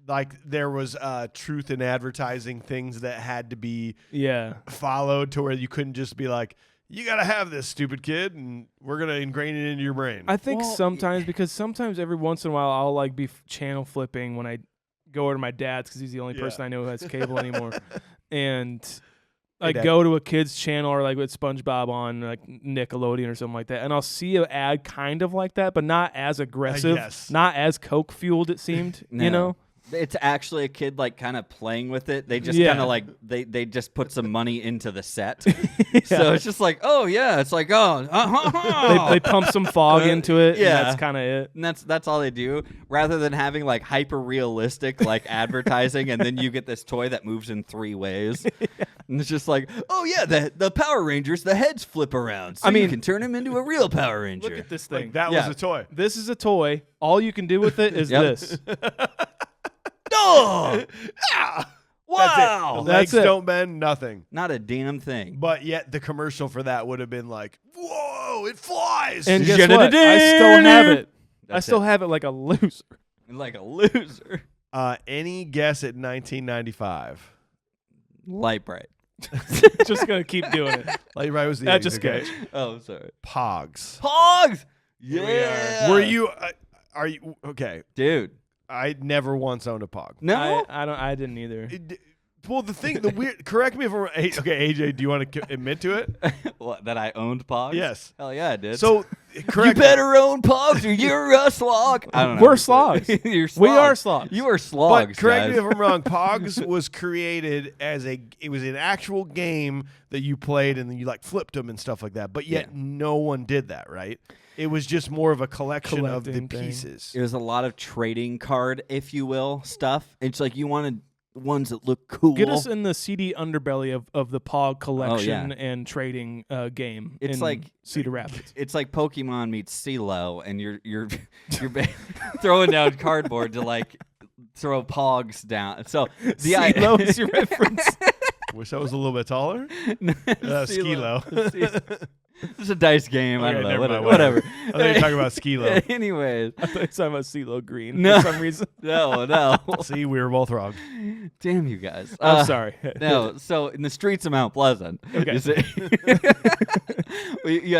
like there was truth in advertising things that had to be Yeah. followed to where you couldn't just be like, you got to have this, stupid kid, and we're gonna ingrain it into your brain. I think Well, sometimes, because sometimes every once in a while I'll like be channel flipping when I go over to my dad's, because he's the only person I know who has cable anymore, and like Dad. go to a kid's channel or like with SpongeBob on like Nickelodeon or something like that, and I'll see an ad kind of like that, but not as aggressive, yes. not as Coke fueled. It seemed, No. you know. It's actually a kid like kind of playing with it. They just Yeah. kind of like they just put some money into the set. So it's just like, oh yeah, it's like They pump some fog into it. yeah. And that's kind of it. and that's all they do, rather than having like hyper realistic like advertising, and then you get this toy that moves in 3 ways. And it's just like, oh yeah, the Power Rangers, the heads flip around, so I mean, you can turn them into a real Power Ranger. Look at this thing. Like, that Yeah. was a toy. This is a toy. All you can do with it is Yep. this. Oh, The wow! That's legs it. don't bend, nothing. Not a damn thing. But yet the commercial for that would have been like, whoa, it flies. And guess what? I still have it. I That's still it. have it like a loser. Like a loser. Any guess at 1995? Light bright. Just gonna keep doing it. Like, right was the That's 80s, a okay? sketch. Oh, sorry. Pogs. Pogs. Here we Yeah. are. Were you? Are you okay? dude? I never once owned a Pog. No. I didn't either. Well, the weird. Correct me if I'm wrong. Okay, AJ, do you want to admit to it? What, that I owned Pogs? Yes. Hell yeah, I did. So, you correct. better own Pogs, or you're a slog. I don't know. We're slogs. You're slogs. We are slogs. You are But slogs. correct me guys. if I'm wrong. Pogs was created as it was an actual game that you played and then you like flipped them and stuff like that. But yet Yeah. no one did that, right? It was just more of a collection of the Collecting thing. pieces. It was a lot of trading card, if you will, stuff. It's like you wanted ones that look cool. Get us in the CD underbelly of the Pog collection yeah. and trading game. It's in like- Cedar Rapids. It's like Pokemon meets CeeLo, and you're throwing down cardboard to like throw Pogs down. So the CeeLo is your reference. Wish I was a little bit taller. Skilo. Skilo. It's a dice game. I Okay, don't know. never mind, Whatever. I thought you were talking about Skilo. Anyways, I thought you were talking about CeeLo Green No. for some reason. no. See, we were both wrong. Damn you guys. I'm sorry. No, so in the streets of Mount Pleasant, Okay. you see, you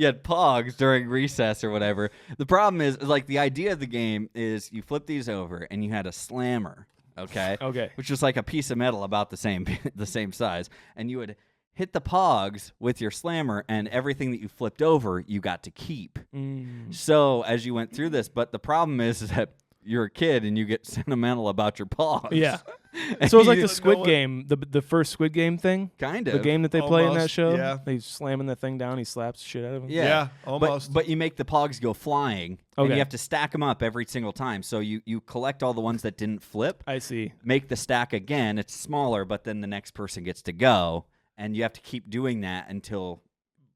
had Pogs during recess or whatever. The problem is like the idea of the game is you flip these over and you had a slammer, okay, Okay. which was like a piece of metal about the same size, and you would hit the Pogs with your slammer, and everything that you flipped over you got to keep. So as you went through this, but the problem is that you're a kid and you get sentimental about your Pogs. Yeah. And So it's like you- the Squid Game, the first Squid Game thing. kind of The game that they play in that Almost, show. yeah. They slamming the thing down. He slaps the shit out of him. Yeah. almost. But you make the Pogs go flying, and Okay. you have to stack them up every single time. So you collect all the ones that didn't flip, I see. make the stack again. It's smaller, but then the next person gets to go, and you have to keep doing that until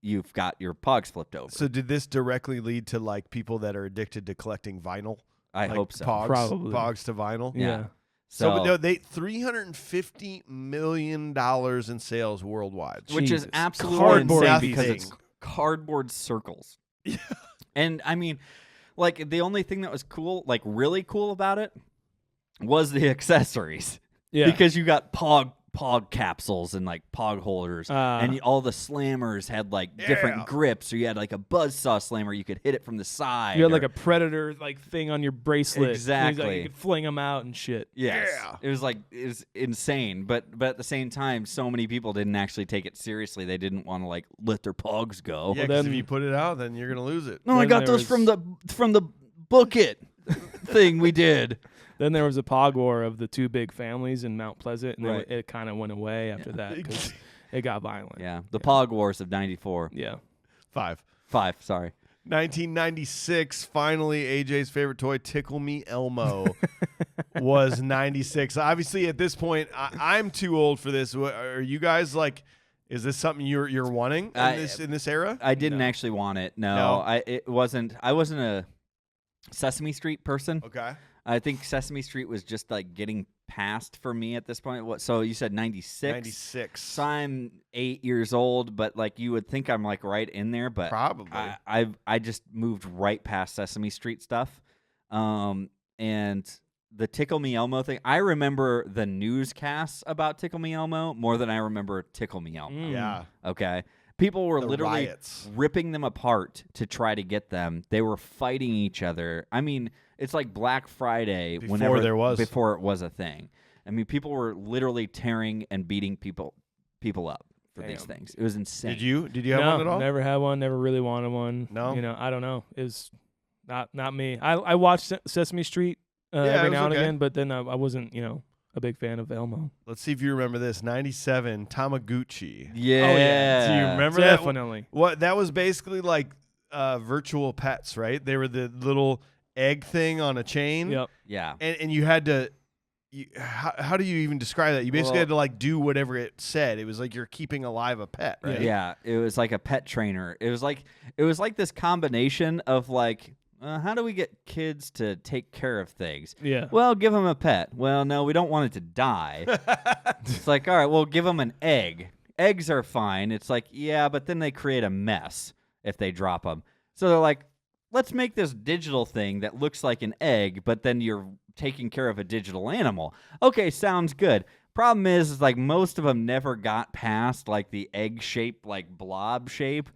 you've got your Pogs flipped over. So did this directly lead to like people that are addicted to collecting vinyl? I Like hope so. Pogs, Probably. Pogs to vinyl. Yeah. So, So, but no, they $350 million in sales worldwide. which is Jesus. absolutely Cardboard insane pieces. because it's cardboard circles. And I mean, like the only thing that was cool, like really cool about it, was the accessories. Yeah. Because you got Pog capsules and like Pog holders, and all the slammers had like different grips. So you had like a buzzsaw slammer, you could hit it from the side. You had like a Predator like thing on your bracelet. Exactly. Like, you could fling them out and shit. Yes. It was insane, but at the same time, so many people didn't actually take it seriously. They didn't want to like let their Pogs go. Yeah, because if you put it out, then you're gonna lose it. No, I got those from the book it thing we did. Then there was a Pog war of the two big families in Mount Pleasant, and then it kind of went away after that because it got violent. Yeah, the Pog wars of '94. Yeah. Five. Sorry. 1996, finally, AJ's favorite toy, Tickle Me Elmo, was 96. Obviously, at this point, I'm too old for this. Are you guys like? Is this something you're wanting in this era? I didn't actually want it. No, I wasn't a Sesame Street person. Okay. I think Sesame Street was just like getting past for me at this point. So you said 96? 96. So I'm 8 years old, but like you would think I'm like right in there, but probably I just moved right past Sesame Street stuff. And the Tickle Me Elmo thing, I remember the newscasts about Tickle Me Elmo more than I remember Tickle Me Elmo. Yeah. Okay. People were literally riots. ripping them apart to try to get them. They were fighting each other. I mean, it's like Black Friday before it was a thing. I mean, people were literally tearing and beating people up for these things. It was insane. Did you have one at all? Never had one. Never really wanted one. No. I don't know. It was not me. I watched Sesame Street every now and again, but then I wasn't a big fan of Elmo. Let's see if you remember this. 97 Tamaguchi. Yeah. Oh, yeah. Do you remember Definitely. That was basically like virtual pets, right? They were the little egg thing on a chain. Yep. Yeah. And you had to how do you even describe that? You basically had to like do whatever it said. It was like you're keeping alive a pet, right? Yeah. It was like a pet trainer. It was like this combination of like how do we get kids to take care of things? Yeah. Well, give them a pet. Well, no, we don't want it to die. It's like, all right, well, give them an egg. Eggs are fine. It's like, yeah, but then they create a mess if they drop them. So they're like, let's make this digital thing that looks like an egg, but then you're taking care of a digital animal. Okay, sounds good. Problem is like most of them never got past like the egg shape, like blob shape.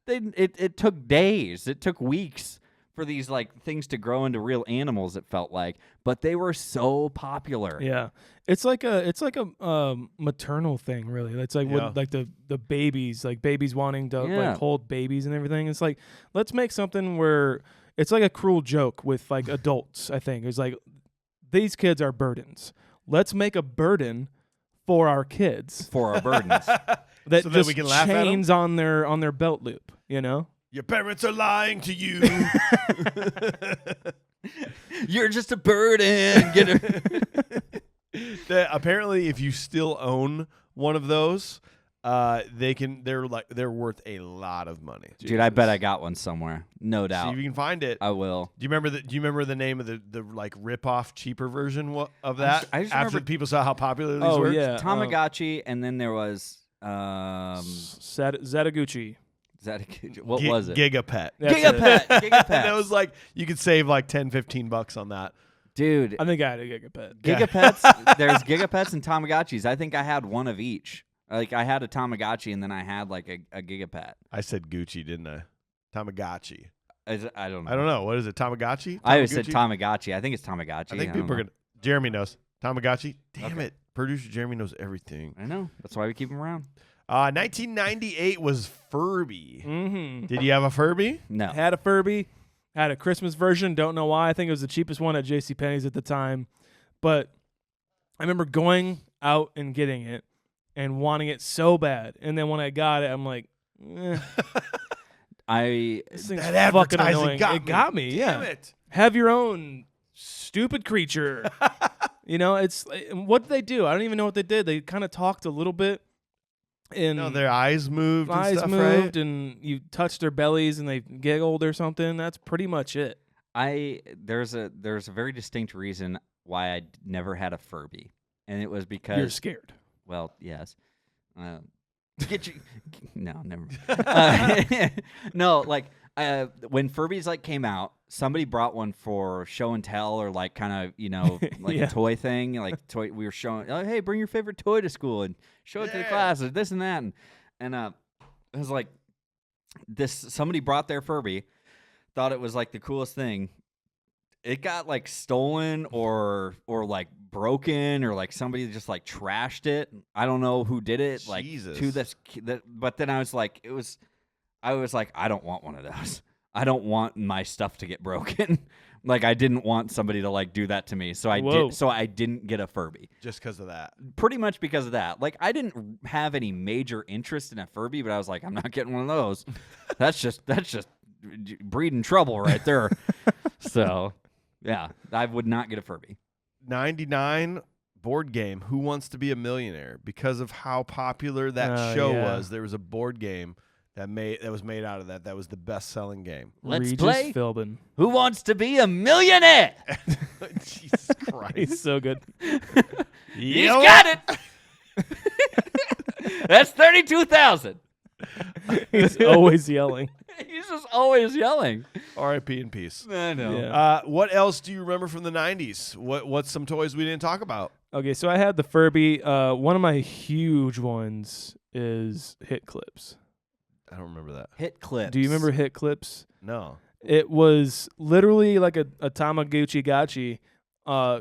It took days. It took weeks for these like things to grow into real animals, it felt like, but they were so popular. Yeah, it's like a maternal thing, really. It's like with like the babies, like babies wanting to like hold babies and everything. It's like, let's make something where it's like a cruel joke with like adults. I think it's like these kids are burdens. Let's make a burden for our kids, for our burdens that so just we can laugh at chains on their belt loop. Your parents are lying to you. You're just a burden. Apparently, if you still own one of those, they're worth a lot of money. Dude, I bet I got one somewhere. No doubt. See if you can find it. I will. Do you remember the name of the like rip-off cheaper version of that? I just after remember people saw how popular these were? Yeah, Tamagotchi, and then there was Zetaguchi. What was it? Gigapet. Gigapet. That was like you could save like $10-15 on that. Dude, I think I had a Gigapet. Gigapets. There's Gigapets and Tamagotchis. I think I had one of each. Like I had a Tamagotchi and then I had like a Gigapet. I said Gucci, didn't I? Tamagotchi. I don't know. I don't know. What is it? Tamagotchi? I always said Tamagotchi. I think it's Tamagotchi. I think people are gonna. Jeremy knows Tamagotchi. Damn it! Producer Jeremy knows everything. I know. That's why we keep him around. 1998 was Furby. Mm-hmm. Did you have a Furby? No. Had a Furby. Had a Christmas version. Don't know why. I think it was the cheapest one at JCPenney's at the time. But I remember going out and getting it and wanting it so bad. And then when I got it, I'm like, this thing's that fucking advertising annoying. got It got me. Damn Yeah. it. Have your own stupid creature. It's what did they do? I don't even know what they did. They kind of talked a little bit. And No, their eyes moved. And stuff, moved, right? and you touched their bellies, and they giggled or something. That's pretty much it. There's a very distinct reason why I never had a Furby, and it was because You're scared. Well, yes. Get you. No, never. No, like when Furby's like came out, somebody brought one for show and tell or like kind of like Yeah. a toy thing. Like toy, we were showing, oh, hey, bring your favorite toy to school and show it to the class and this and that. And it was like this. Somebody brought their Furby, thought it was like the coolest thing. It got like stolen or like broken or like somebody just like trashed it. I don't know who did it. Like Jesus. to this, but then I was like, I don't want one of those. I don't want my stuff to get broken. Like I didn't want somebody to like do that to me. So I didn't get a Furby. Just because of that. Pretty much because of that. Like I didn't have any major interest in a Furby, but I was like, I'm not getting one of those. That's just breeding trouble right there. So, yeah, I would not get a Furby. 99 board game, Who Wants to Be a Millionaire? Because of how popular that show was, there was a board game that was made out of that. That was the best-selling game. Let's Regis play Philbin. Who Wants to Be a Millionaire? Jesus Christ. He's so good. He's got it. That's 32,000. He's always yelling. He's just always yelling. R.I.P. in peace. I know. Yeah. What else do you remember from the 90s? What's some toys we didn't talk about? Okay, so I had the Furby. One of my huge ones is Hit Clips. I don't remember that. Hit clips. Do you remember Hit Clips? No. It was literally like a Tamaguchi gachi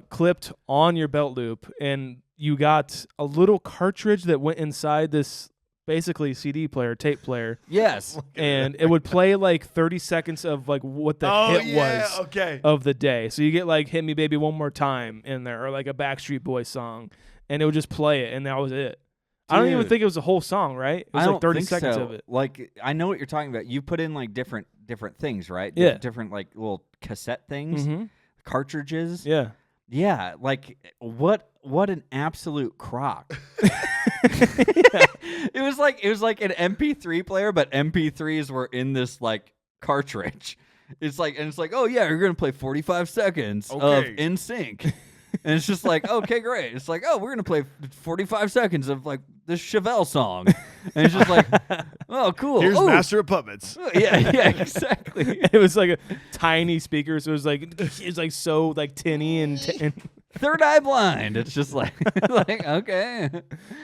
clipped on your belt loop, and you got a little cartridge that went inside this basically CD player, tape player. Yes. And it would play like 30 seconds of like what the hit was of the day. So you get like Hit Me Baby One More Time in there or like a Backstreet Boys song, and it would just play it, and that was it. I don't even think it was a whole song, right? It was like 30 seconds of it. Like I know what you're talking about. You put in like different things, right? Yeah. Different like little cassette things, Mm-hmm. cartridges. Yeah. Yeah, like what an absolute crock. It was like an MP3 player, but MP3s were in this like cartridge. It's like oh yeah, you're gonna play 45 seconds of In Sync. And it's just like, okay, great. It's like, oh, we're gonna play 45 seconds of like this Chevelle song, and it's just like, oh, cool. Here's Master of Puppets. Yeah, exactly. It was like a tiny speaker, so it was like so like tinny and Third Eye Blind. It's just like, okay.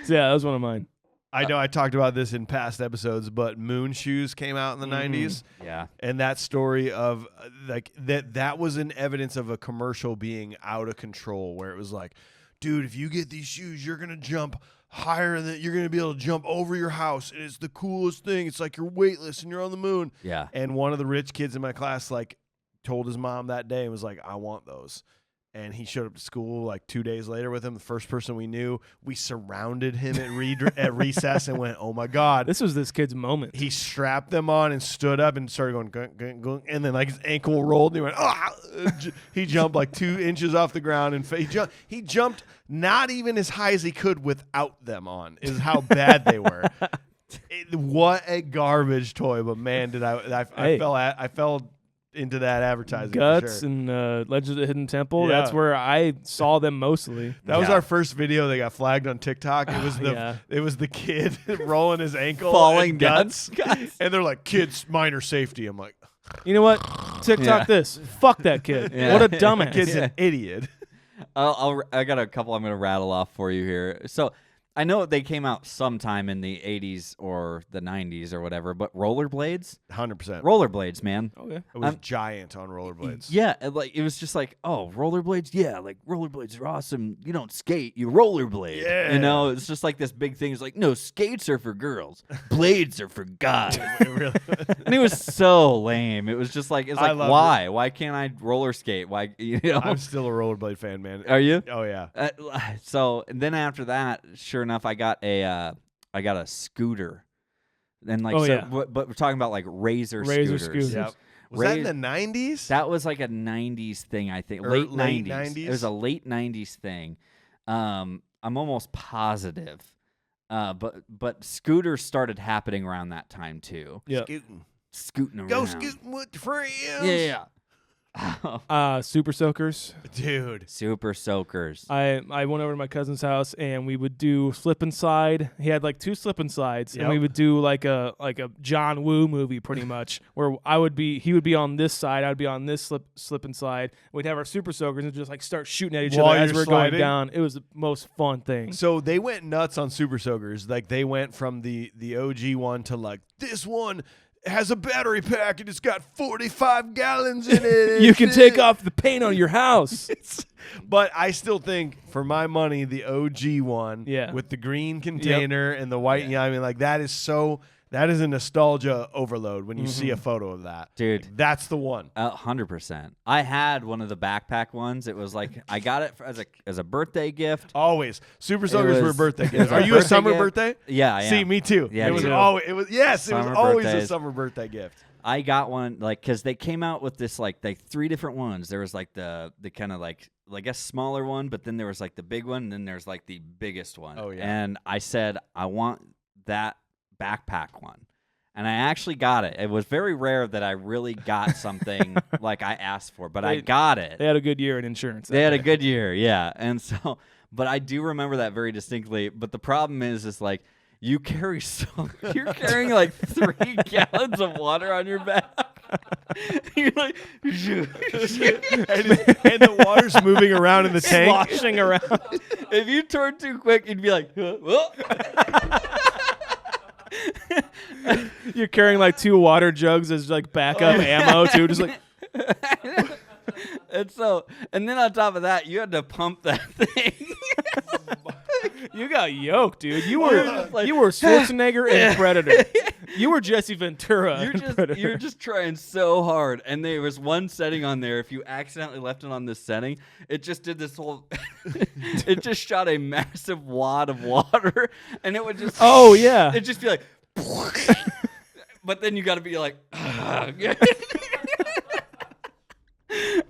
So yeah, that was one of mine. I know I talked about this in past episodes, but Moon Shoes came out in the 90s. Yeah. And that story of like that was an evidence of a commercial being out of control, where it was like, dude, if you get these shoes, you're going to jump higher than you're going to be able to jump over your house. And it's the coolest thing. It's like you're weightless and you're on the moon. Yeah. And one of the rich kids in my class like told his mom that day and was like, I want those. And he showed up to school like 2 days later with him. The first person we knew, we surrounded him at recess and went, "Oh my God!" This was this kid's moment. He strapped them on and stood up and started going, gung, gung, gung, and then like his ankle rolled and he went, "Ah!" He jumped like 2 inches off the ground and he jumped not even as high as he could without them on. Is how bad they were. What a garbage toy! But man, did I fell into that advertising. Guts for sure. and Legend of the Hidden Temple. Yeah. That's where I saw them mostly. That was our first video that got flagged on TikTok. It was it was the kid rolling his ankle, falling and down. guts, and they're like, "Kids, minor safety." I'm like, You know what? TikTok this. Fuck that kid. Yeah. What a dumbass. "Kid's an idiot." I got a couple I'm going to rattle off for you here. So I know they came out sometime in the 80s or the 90s or whatever, but rollerblades? 100%. Rollerblades, man. Okay. It was giant on rollerblades. Yeah, it was just like, oh, rollerblades? Yeah, like rollerblades are awesome. You don't skate, you rollerblade. Yeah. You know, it's just like this big thing. It's like, no, skates are for girls. Blades are for guys. And it was so lame. It was just like, it's I like, loved why? Why can't I roller skate? Why, you know? I'm still a rollerblade fan, man. Are you? Oh yeah. So and then after that, sure enough, I got a scooter. And like, but we're talking about like razor scooters. Yep. Was that in the 90s? That was like a 90s thing, I think. Or Late late 90s. 90s? It was a late 90s thing. I'm almost positive. But scooters started happening around that time too. Yeah. Scooting. Scooting around. Go scooting with your friends. Yeah. Super Soakers. Dude. Super Soakers. I went over to my cousin's house and we would do slip and slide. He had like 2 slip and slides, and we would do like a John Woo movie pretty much, where he would be on this side, I'd be on this slip and slide. We'd have our Super Soakers and just like start shooting at each While other as you're we're sliding? going down. It was the most fun thing. So they went nuts on Super Soakers. Like they went from the OG one to like this one has a battery pack and it's got 45 gallons in it. You can take off the paint on your house. But I still think, for my money, the OG one with the green container and the white. Yeah, I mean, like that is a nostalgia overload when you see a photo of that. Dude. Like, that's the one. 100%. I had one of the backpack ones. It was like I got it as a birthday gift. Always. Super Soakers were birthday gifts. was Are our you a birthday summer gift. birthday? Yeah, I am. See, me too. Yeah, it was me too. always it was Summer always a birthdays. summer birthday gift. I got one because they came out with this like 3 different ones. There was like the kind of like I guess smaller one, but then there was like the big one, and then there's like the biggest one. Oh, yeah. And I said I want that backpack one. And I actually got it. It was very rare that I really got something like I asked for, but I got it. They had a good year in insurance. They had a good year, yeah. And so, but I do remember that very distinctly. But the problem is like you're carrying like 3 gallons of water on your back. You're like, and the water's moving around in the tank. sloshing around. if you turn too quick, you'd be like, whoa. You're carrying like 2 water jugs as like backup ammo too, just like. And then on top of that, you had to pump that thing. You got yoked, dude. You were Schwarzenegger in Predator. You were Jesse Ventura. in Predator. You're just trying so hard. And there was one setting on there. If you accidentally left it on this setting, it just did this whole. It just shot a massive wad of water, and it would just. Oh yeah. It'd just be like. But then you got to be like.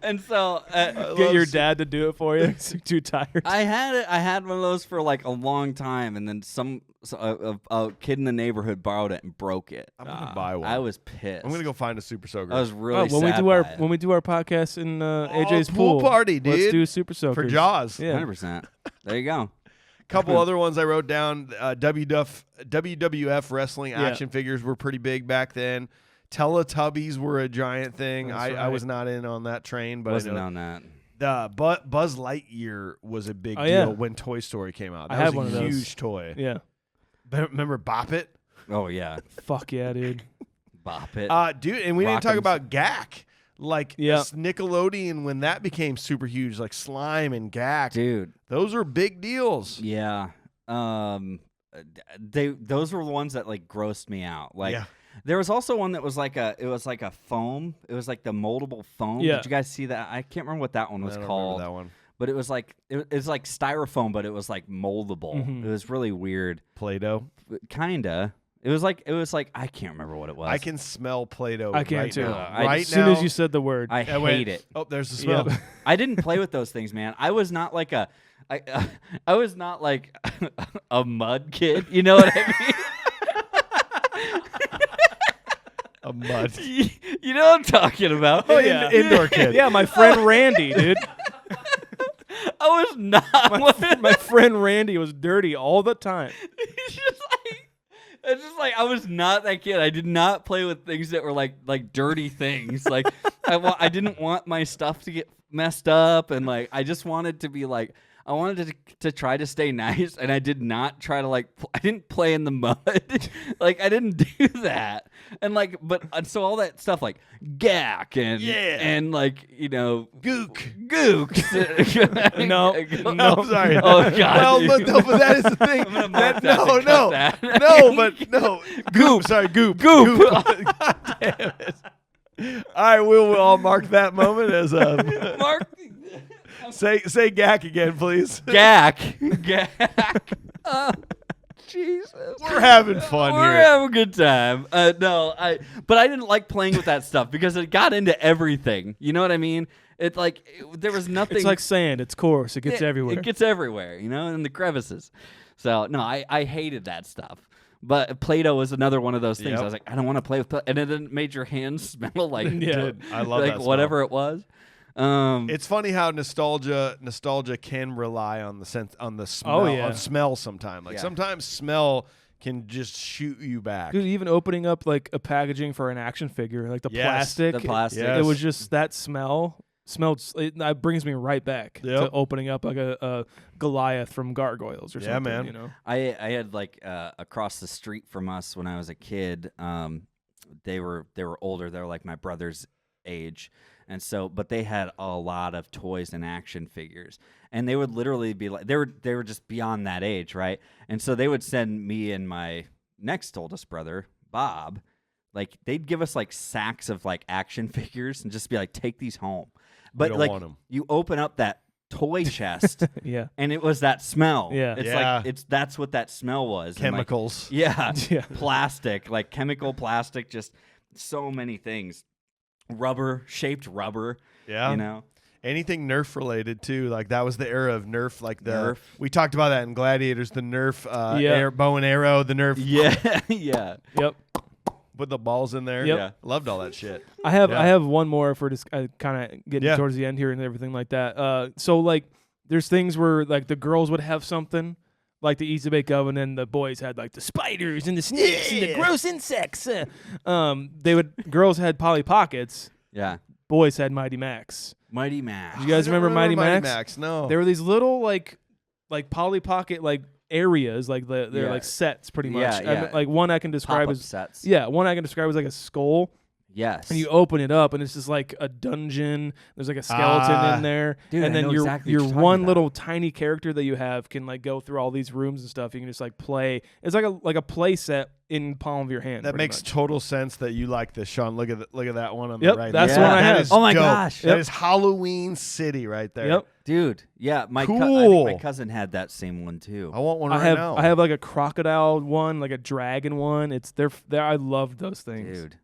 And so Get your dad to do it for you. He's too tired. I had one of those for like a long time, and then a kid in the neighborhood borrowed it and broke it. I'm gonna buy one. I was pissed. I'm gonna go find a Super Soaker. I was really when sad we do our podcast in AJ's pool party, dude. Let's do Super Soakers for Jaws. Yeah. 100%. There you go. Couple other ones I wrote down. WWF wrestling action figures were pretty big back then. Teletubbies were a giant thing. I was not in on that train, but Wasn't I know on that. the Buzz Lightyear was a big deal yeah. when Toy Story came out. That I had was one a of those. huge toy. Yeah. Remember Bop It? Oh yeah, Fuck yeah, dude. bop it. Dude, and we didn't talk Rock'ems. about Gak. Like Yeah. Nickelodeon, when that became super huge, like Slime and Gak. Dude. Those were big deals. Yeah. Those were the ones that like grossed me out. Like. Yeah. There was also one that was like a foam. It was like the moldable foam. Yeah. Did you guys see that? I can't remember what that one was I don't called. remember that one. But it was like like styrofoam, but it was like moldable. It was really weird. Play-Doh. Kinda. It was like I can't remember what it was. I can smell Play-Doh I can right too. now. As As soon as you said the word. I hate it. Oh, there's the smell. Yeah. I didn't play with those things, man. I was not like I was not like a mud kid. You know what I mean? A mud. You know what I'm talking about. Oh, yeah. Indoor kid. Yeah, my friend Randy, dude. I was not. My friend Randy was dirty all the time. It's just like I was not that kid. I did not play with things that were like dirty things. Like I didn't want my stuff to get messed up, and like I just wanted to be like I wanted to try to stay nice, and I did not try to like I didn't play in the mud. Like I didn't do that, and like so all that stuff like gack and like gooks. No, I'm sorry. Oh god. Well, but, no, but that is the thing. I'm gonna mark that no, and no, cut that. no. Goop. Sorry, goop. God damn it. All right, we'll all mark that moment as Mark. say Gak again, please. Gack. Oh, Jesus. We're having fun We're here. having a good time. But I didn't like playing with that stuff because it got into everything. You know what I mean? It's like there was nothing. It's like sand. It's coarse. It gets everywhere. It gets everywhere, in the crevices. So no, I hated that stuff. But Play-Doh was another one of those things. Yep. I was like, I don't want to play with and it then made your hands smell like Dude, I love like that smell. whatever it was. It's funny how nostalgia can rely on the sense on the smell on smell sometimes. Like sometimes smell can just shoot you back. Dude, even opening up like a packaging for an action figure, like the plastic. The plastic. Yes. It was just that smelled. That brings me right back to opening up like a Goliath from Gargoyles or something. Yeah, man. You know, I had like across the street from us when I was a kid. They were older. They were like my brother's age, and so but they had a lot of toys and action figures, and they would literally be like they were just beyond that age, right? And so they would send me and my next oldest brother Bob, like they'd give us like sacks of like action figures and just be like, take these home. But don't like want 'em. you open up that toy chest, yeah. and it was that smell. Yeah. It's Yeah. like that's what that smell was. And, like, Chemicals. yeah, Yeah. plastic, like chemical plastic, just so many things. Shaped rubber. Yeah. You know. Anything Nerf related too, like that was the era of Nerf. Like Nerf. we talked about that in Gladiators, the Nerf bow and arrow, the Nerf Yeah, yeah. Yep. put the balls in there. Yep. Yeah. Loved all that shit. I have Yeah. I have one more for just kind of getting Yeah. towards the end here and everything like that. So like there's things where like the girls would have something like the Easy Bake Oven, and the boys had like the spiders and the snakes and the gross insects. Girls had Polly Pockets, Yeah. boys had Mighty Max. Mighty Max. You guys I don't remember Mighty Mighty Max? Max? No. There were these little like Polly Pocket like areas, like they're Yeah. like sets pretty much. Yeah, yeah. Like one I can describe Pop-up as sets. one I can describe as like a skull. Yes. And you open it up, and it's just like a dungeon. There's like a skeleton in there, Dude, and I then know your exactly what your you're talking one about. little tiny character that you have can like go through all these rooms and stuff. You can just like play. It's like a play set in the palm of your hand. That pretty makes much. total sense that you like this, Sean. Look at that one on Yep, the right. that's the one I That have. is Oh my dope. gosh. That is Halloween City right there. Yep. Dude, yeah, I think Cool. my cousin had that same one too. I want one I right have now. I have like a crocodile one, like a dragon one. It's they're I love those things. Dude.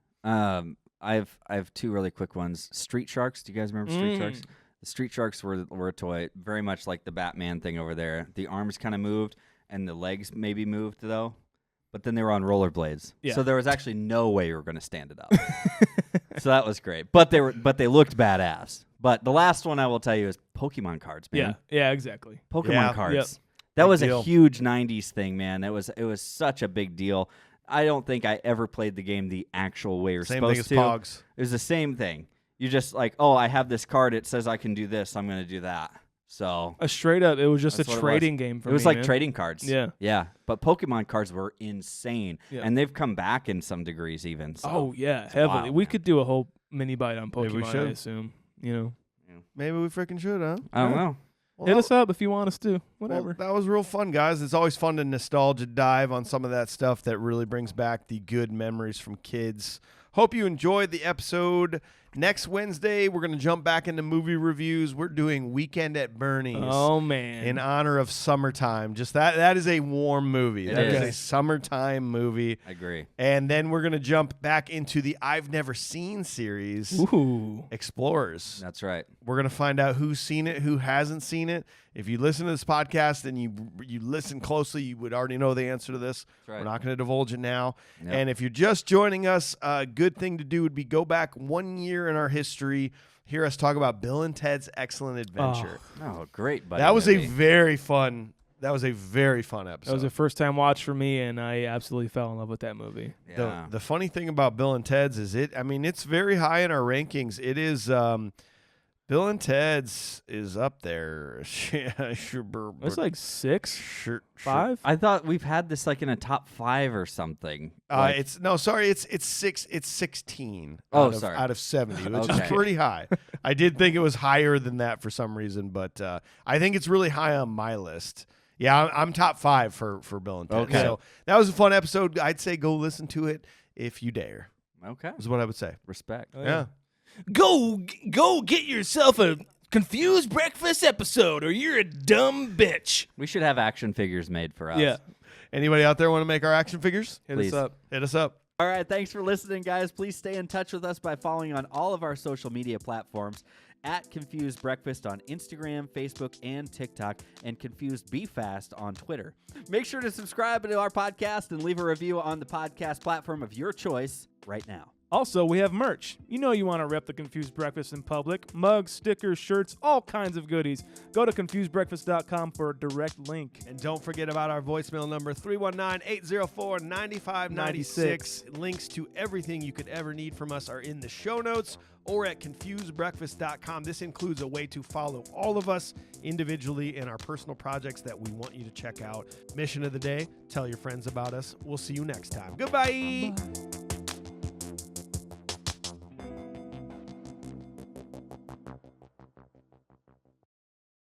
I have two really quick ones. Street Sharks. Do you guys remember Street Sharks? The Street Sharks were a toy, very much like the Batman thing over there. The arms kind of moved, and the legs maybe moved though. But then they were on rollerblades, Yeah. so there was actually no way you were going to stand it up. So that was great. But they looked badass. But the last one I will tell you is Pokemon cards, man. Yeah, exactly. Pokemon Yeah. cards. Yep. That Big was deal. a huge 90s thing, man. It was such a big deal. I don't think I ever played the game the actual way you're Same supposed thing as to. Pogs. It was the same thing. You just like, oh, I have this card. It says I can do this. I'm going to do that. So Straight up, it was just That's a what it trading game for me. it was like man. trading cards. Yeah. Yeah. But Pokemon cards were insane. Yeah. And they've come back in some degrees even. So. Oh yeah, heavily. wild, we man. could do a whole mini bite on Maybe we Pokemon. I should. assume. You know, Maybe we freaking should, huh? I don't know. Well, hit that- us up if you want us to. well, Whatever. that was real fun, guys. It's always fun to nostalgia dive on some of that stuff that really brings back the good memories from kids. Hope you enjoyed the episode. Next Wednesday, we're going to jump back into movie reviews. We're doing Weekend at Bernie's. Oh man. In honor of summertime. Just that is a warm movie. It That is is. a summertime movie. I agree. And then we're going to jump back into the I've Never Seen series, Ooh. Explorers. That's right. We're going to find out who's seen it, who hasn't seen it. If you listen to this podcast and you listen closely, you would already know the answer to this. right. We're not going to divulge it now. Yep. And if you're just joining us, a good thing to do would be go back 1 year in our history, hear us talk about Bill and Ted's Excellent Adventure. Oh, great, buddy. That was a movie. very fun episode. That was a first time watch for me, and I absolutely fell in love with that movie. Yeah. The funny thing about Bill and Ted's is it's very high in our rankings. It is Bill and Ted's is up there. It's like 6, Sure. 5. I thought we've had this like in a top 5 or something. Like- It's 16. Oh, out of, sorry. out of 70, which Okay. is pretty high. I did think it was higher than that for some reason, but I think it's really high on my list. Yeah, I'm top 5 for Bill and Ted. Okay. So that was a fun episode. I'd say go listen to it if you dare. Okay. Is what I would say. Respect. Yeah. Go get yourself a Confused Breakfast episode, or you're a dumb bitch. We should have action figures made for us. Yeah. Anybody out there want to make our action figures? Hit Please. us up. Hit us up. All right, thanks for listening, guys. Please stay in touch with us by following on all of our social media platforms at Confused Breakfast on Instagram, Facebook, and TikTok, and Confused Be Fast on Twitter. Make sure to subscribe to our podcast and leave a review on the podcast platform of your choice right now. Also, we have merch. You know you want to rep the Confused Breakfast in public. Mugs, stickers, shirts, all kinds of goodies. Go to confusedbreakfast.com for a direct link. And don't forget about our voicemail number, 319-804-9596. Links to everything you could ever need from us are in the show notes or at confusedbreakfast.com. This includes a way to follow all of us individually in our personal projects that we want you to check out. Mission of the day, tell your friends about us. We'll see you next time. Goodbye. Bye.